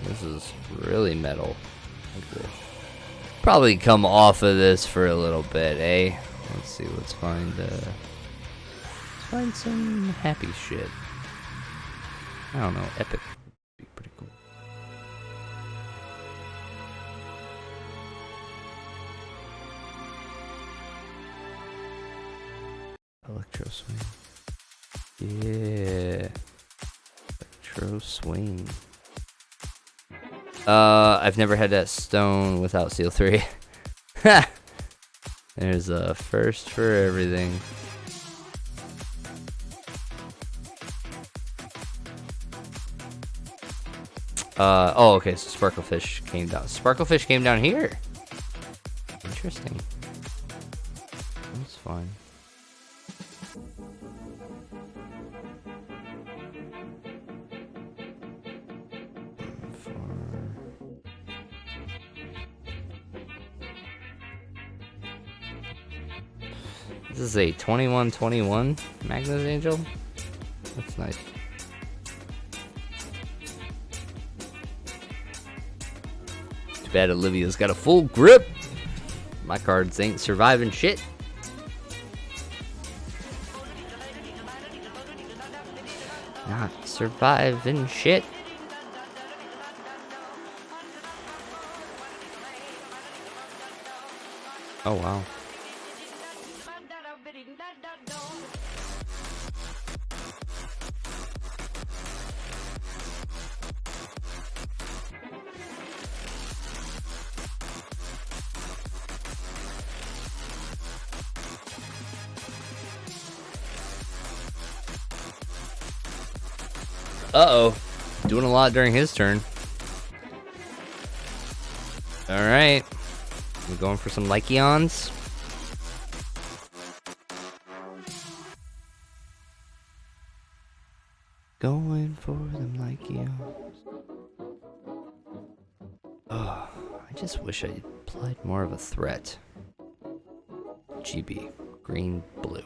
This is really metal. Probably come off of this for a little bit, eh? Let's see. Let's find some happy shit. I don't know. Epic would be pretty cool. Electro swing. Yeah. Electro swing. I've never had that stone without Seal 3. Ha! There's a first for everything. Oh, okay, so Sparklefish came down. Sparklefish came down here. Interesting. That's fine. This is a 2121 Magnus Angel. That's nice. Too bad Olivia's got a full grip. My cards ain't surviving shit. Not surviving shit. Oh wow. Uh-oh. Doing a lot during his turn. Alright. We're going for some Lyceons. Going for them Lyceons. Oh, I just wish I applied more of a threat. GB. Green, blue.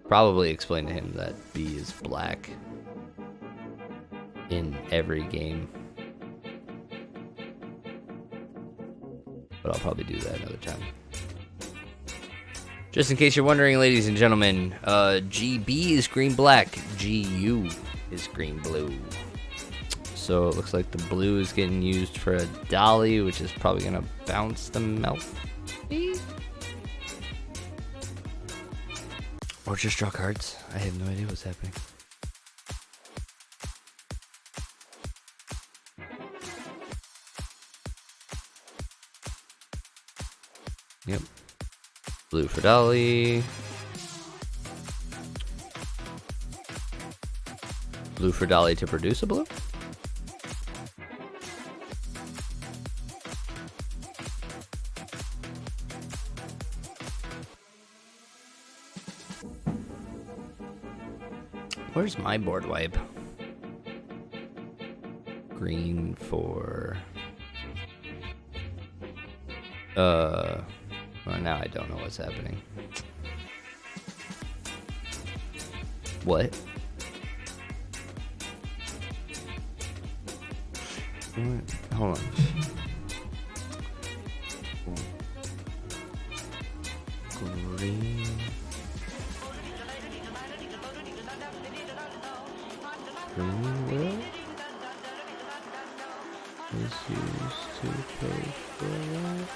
Probably explain to him that B is black in every game. But I'll probably do that another time. Just in case you're wondering, ladies and gentlemen, GB is green-black, GU is green-blue. So it looks like the blue is getting used for a dolly, which is probably going to bounce the melt. Or just draw cards. I have no idea what's happening. Yep. Blue for dolly. Blue for dolly to produce a blue. Where's my board wipe? Green for... Well, now I don't know what's happening. What? Hold on. Green... Green will is used to pay for that.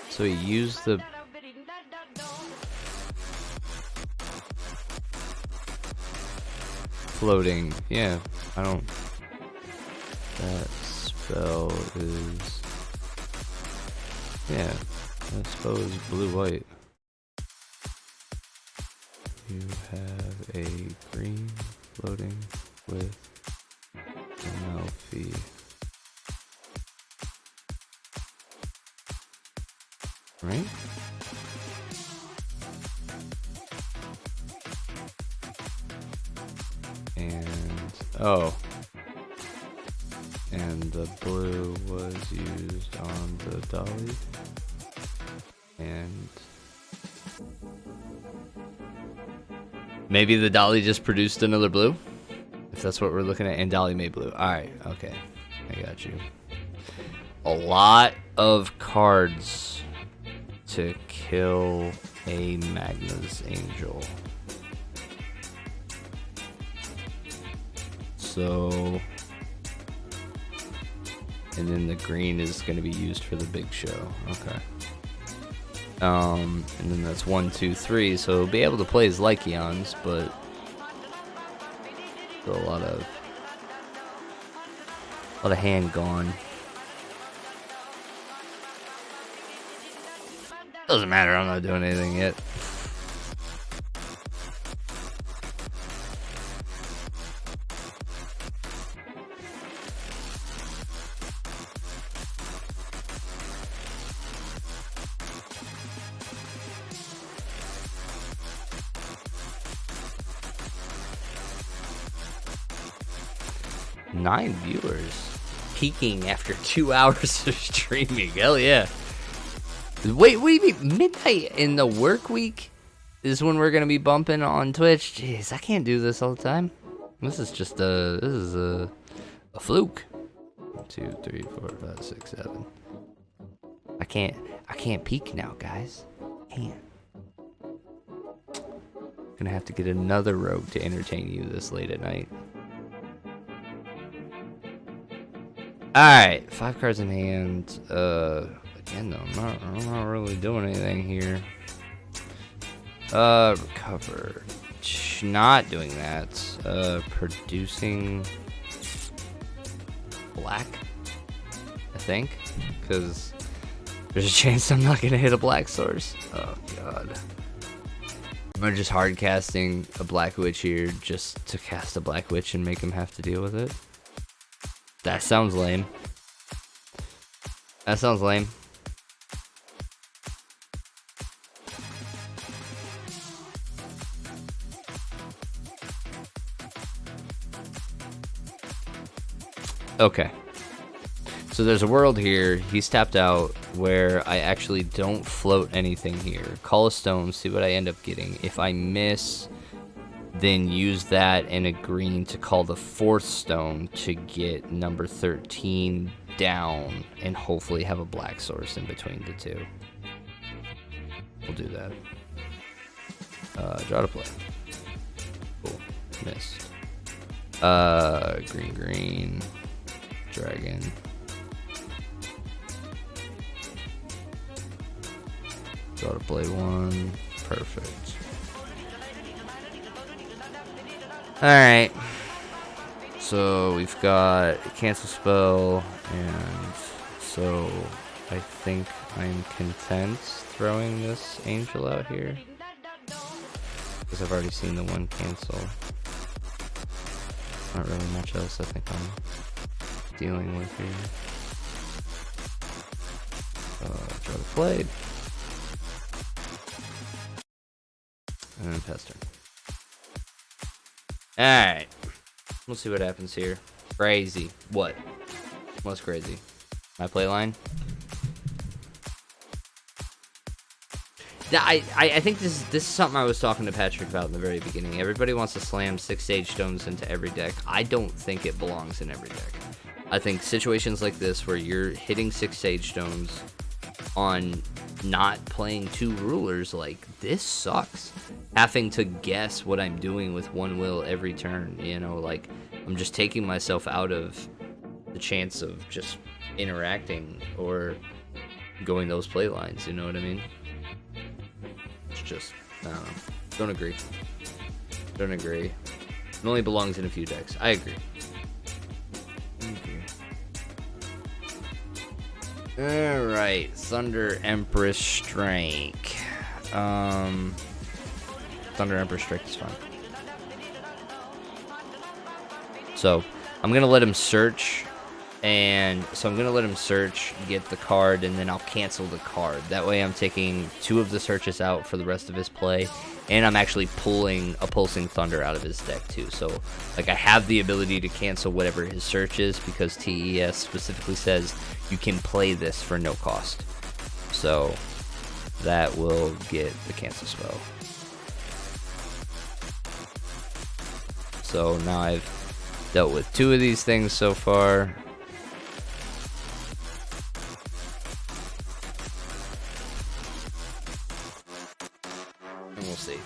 So he used the floating. Yeah, I don't. That spell is. Yeah, that spell is blue-white. You have a green floating with Amalfi. Right? And, oh. And the blue was used on the dolly. And maybe the dolly just produced another blue? If that's what we're looking at, and Dolly May Blue. Alright, okay. I got you. A lot of cards to kill a Magna's Angel. So, and then the green is going to be used for the big show. Okay. And then that's 1, 2, 3. So he'll be able to play his Lycaons, but still a lot of hand gone. Doesn't matter. I'm not doing anything yet. Nine viewers peaking after 2 hours of streaming. Hell yeah. Wait, what do you mean? Midnight in the work week is when we're gonna be bumping on Twitch? Jeez, I can't do this all the time. This is just a fluke. 1, 2, 3, 4, 5, 6, 7. I can't peak now, guys. Can't. Gonna have to get another rogue to entertain you this late at night. Alright, 5 cards in hand. Again though, I'm not really doing anything here. Recover. Not doing that. Producing black, I think, because there's a chance I'm not gonna hit a black source. Oh god. I'm just hard casting a Black Witch here just to cast a Black Witch and make him have to deal with it. That sounds lame. That sounds lame. Okay. So there's a world here, he's tapped out, where I actually don't float anything here. Call a stone, see what I end up getting. If I miss, then use that and a green to call the 4th stone to get number 13 down and hopefully have a black source in between the two. We'll do that. Draw to play. Cool. Missed. Green. Dragon. Draw to play 1. Perfect. Alright. So we've got a cancel spell, and so I think I'm content throwing this angel out here. Because I've already seen the 1 cancel. Not really much else I think I'm dealing with here. Draw to play. And then pass turn. Alright. We'll see what happens here. Crazy. What? What's crazy? My play line? I think this is something I was talking to Patrick about in the very beginning. Everybody wants to slam 6 Sage Stones into every deck. I don't think it belongs in every deck. I think situations like this where you're hitting 6 Sage Stones on not playing 2 rulers, like, this sucks. Having to guess what I'm doing with 1 will every turn, you know, like, I'm just taking myself out of the chance of just interacting or going those play lines, you know what I mean? It's just, I don't know. Don't agree. Don't agree. It only belongs in a few decks. I agree. Alright, Thunder Empress Strike. Thunder Empress Strike is fine. So, I'm gonna let him search, and so I'm gonna let him search, get the card, and then I'll cancel the card. That way I'm taking 2 of the searches out for the rest of his play, and I'm actually pulling a Pulsing Thunder out of his deck too. So, like, I have the ability to cancel whatever his search is, because TES specifically says you can play this for no cost. So, that will get the cancel spell. So now I've Dealt with 2 of these things so far. And we'll see.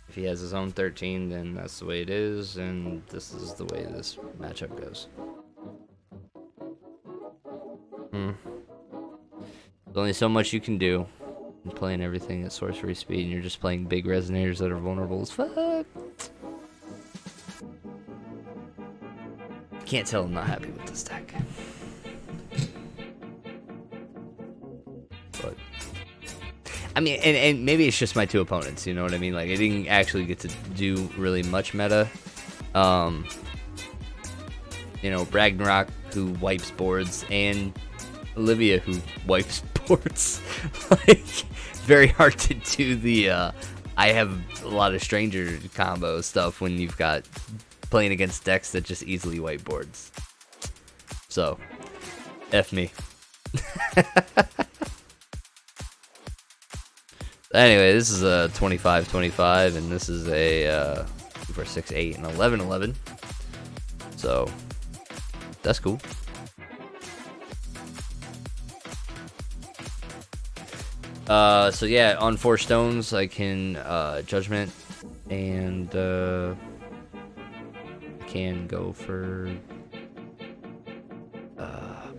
If he has his own 13, then that's the way it is, and this is the way this matchup goes. There's only so much you can do. You're playing everything at sorcery speed, and you're just playing big resonators that are vulnerable as fuck. Can't tell I'm not happy with this deck. But I mean, and maybe it's just my 2 opponents, you know what I mean? Like, I didn't actually get to do really much meta. You know, Ragnarok, who wipes boards, and Olivia, who wipes boards. Like, very hard to do the, I have a lot of stranger combo stuff when you've got playing against decks that just easily wipe boards. So, F me. Anyway, this is a 25-25, and this is a 2-4-6-8 and 11-11. So, that's cool. So yeah, on 4 stones, I can Judgment, and I can go for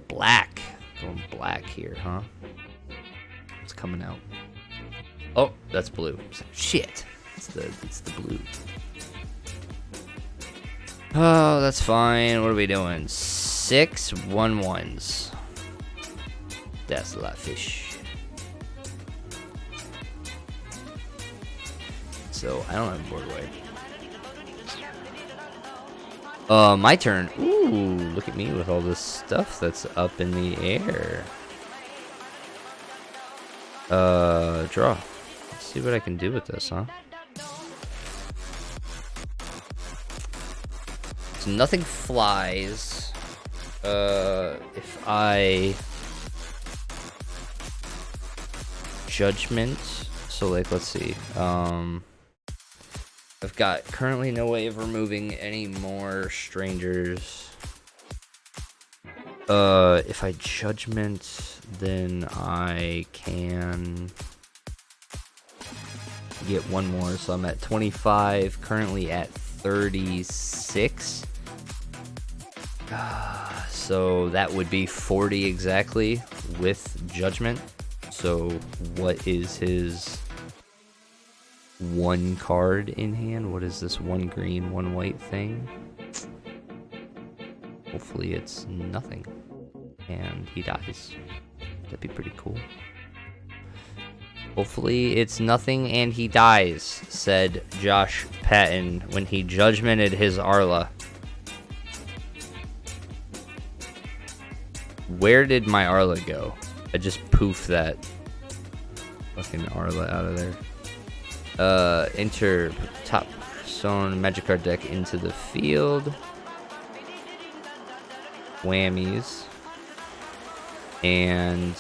black. Going black here, huh? What's coming out? Oh, that's blue. Shit, it's the blue. Oh, that's fine. What are we doing? 6 1/1s. That's a lot of fish. So I don't have board wipe. My turn. Ooh, look at me with all this stuff that's up in the air. Draw. Let's see what I can do with this, huh? So nothing flies. If I Judgment, so like, let's see. I've got currently no way of removing any more strangers. If I Judgment, then I can get 1 more, so I'm at 25, currently at 36. So that would be 40 exactly with Judgment. So what is his 1 card in hand? What is this 1 green, 1 white thing? Hopefully it's nothing. And he dies. That'd be pretty cool. Hopefully it's nothing and he dies, said Josh Patton when he judgmented his Arla. Where did my Arla go? I just poofed that fucking Arla out of there. Enter top stone magic card deck into the field. Whammies. And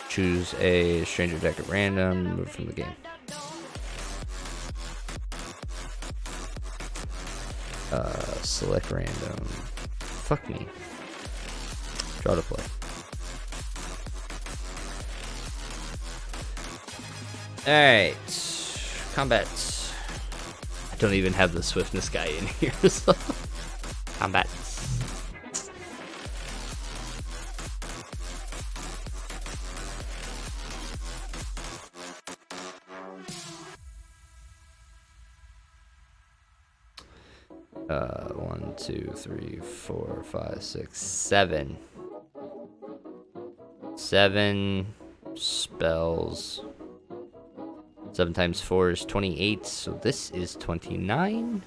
choose a stranger deck at random, move from the game. Select random. Fuck me. Draw to play. Alright. Combat. I don't even have the swiftness guy in here, so. Combat. One, two, three, 4, 5, 6, 7. 7 spells. 7 times 4 is 28, so this is 29.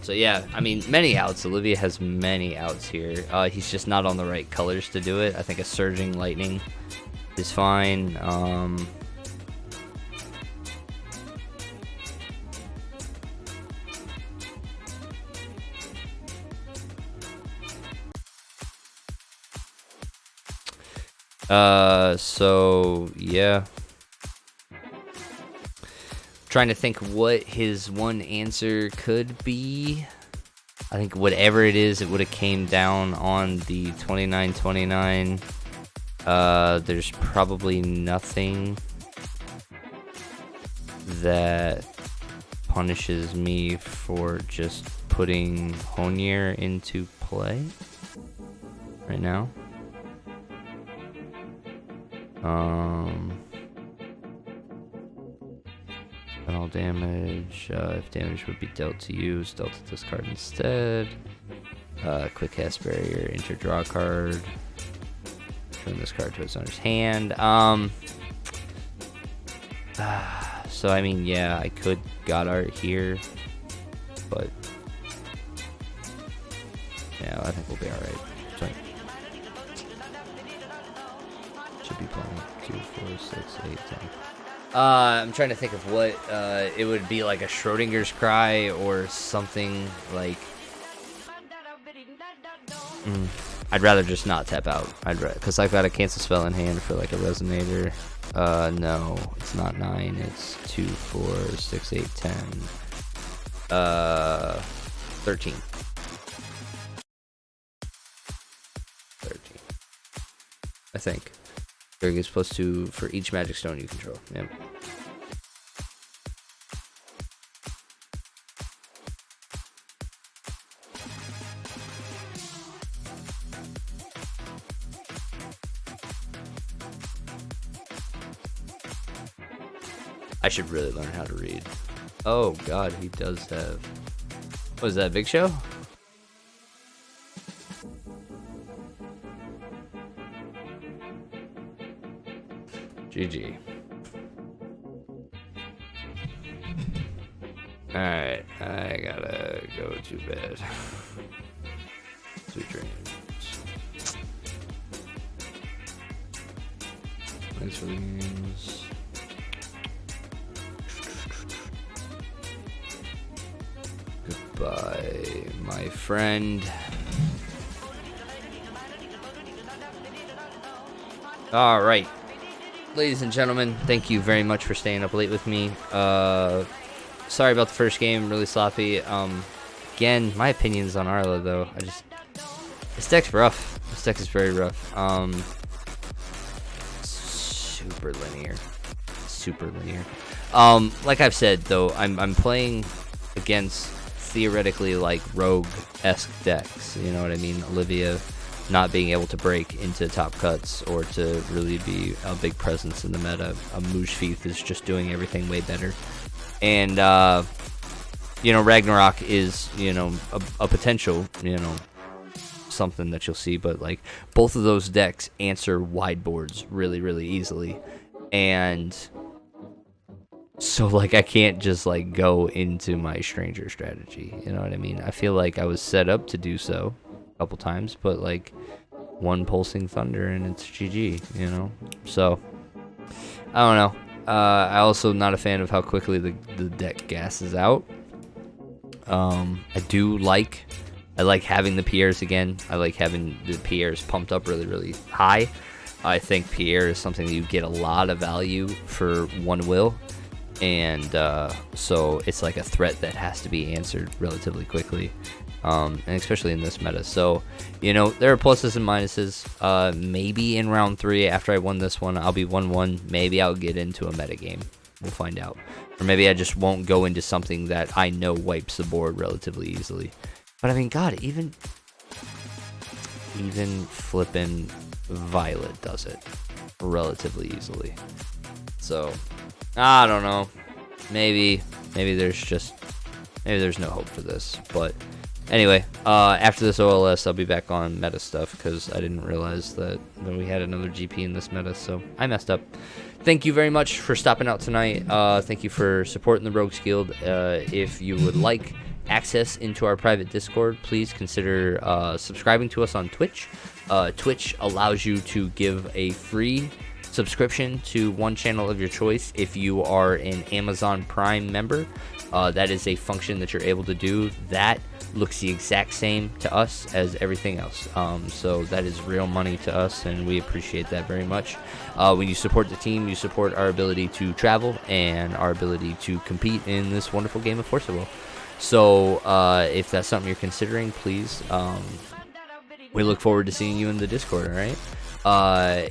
So yeah, I mean, many outs. Olivia has many outs here. He's just not on the right colors to do it. I think a Surging Lightning is fine. So yeah. Trying to think what his one answer could be. I think whatever it is, it would have came down on the 29-29. There's probably nothing that punishes me for just putting Honier into play right now. All damage. If damage would be dealt to you, it's dealt to this card instead. Quick cast barrier, enter draw card. Turn this card to its owner's hand. So I mean, yeah, I could God Art here, but yeah, I think we'll be alright. Should be playing 2, 4, 6, 8, 10. I'm trying to think of what it would be, like a Schrodinger's cry or something like. I'd rather just not tap out. Because I've got a cancel spell in hand for like a resonator. No, it's not 9. It's 2, 4, 6, 8, 10. 13. 13. I think. There gives +2 for each magic stone you control. Yep. I should really learn how to read. Oh god, he does have. What is that, Big Show? GG. Alright, I gotta go to bed. Sweet dreams. Thanks for the games. Goodbye, my friend. Alright. Ladies and gentlemen, thank you very much for staying up late with me. Sorry about the first game, really sloppy. Again, my opinions on Arla though. This deck's rough. This deck is very rough. Super linear. Super linear. Like I've said though, I'm playing against theoretically like rogue-esque decks. You know what I mean? Olivia not being able to break into top cuts or to really be a big presence in the meta. Mujfith is just doing everything way better. And, Ragnarok is, a potential, something that you'll see. But, like, both of those decks answer wide boards really, really easily. And so, like, I can't just, like, go into my Stranger strategy. You know what I mean? I feel like I was set up to do so a couple times, but, like, one Pulsing Thunder and it's GG, So, I don't know. I also not a fan of how quickly the deck gasses out. I like having the Pierres again. I like having the Pierres pumped up really, really high. I think Pierre is something that you get a lot of value for one will. And so it's like a threat that has to be answered relatively quickly. And especially in this meta. So, there are pluses and minuses. Maybe in round 3, after I won this one, I'll be 1-1. Maybe I'll get into a meta game. We'll find out. Or maybe I just won't go into something that I know wipes the board relatively easily. But I mean, God, even flipping Violet does it relatively easily. So, I don't know. Maybe there's no hope for this. But anyway, after this OLS, I'll be back on meta stuff because I didn't realize that we had another GP in this meta, so I messed up. Thank you very much for stopping out tonight. Thank you for supporting the Rogues Guild. If you would like access into our private Discord, please consider subscribing to us on Twitch. Twitch allows you to give a free subscription to one channel of your choice. If you are an Amazon Prime member, that is a function that you're able to do. That looks the exact same to us as everything else. So that is real money to us, and we appreciate that very much. When you support the team, you support our ability to travel and our ability to compete in this wonderful game of Forcible. So if that's something you're considering, please, we look forward to seeing you in the Discord, all right?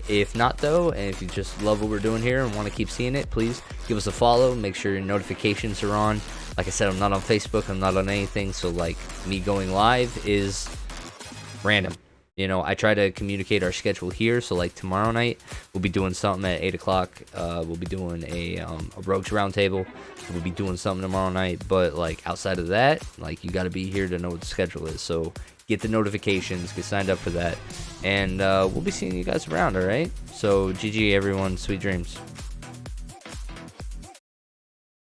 If not, though, and if you just love what we're doing here and want to keep seeing it, please give us a follow. Make sure your notifications are on. Like I said, I'm not on Facebook. I'm not on anything. So, like, me going live is random. You know, I try to communicate our schedule here. So, like, tomorrow night, we'll be doing something at 8 o'clock. We'll be doing a Rogues Roundtable. We'll be doing something tomorrow night. But, like, outside of that, like, you got to be here to know what the schedule is. So, get the notifications. Get signed up for that. And we'll be seeing you guys around, all right? So, GG, everyone. Sweet dreams.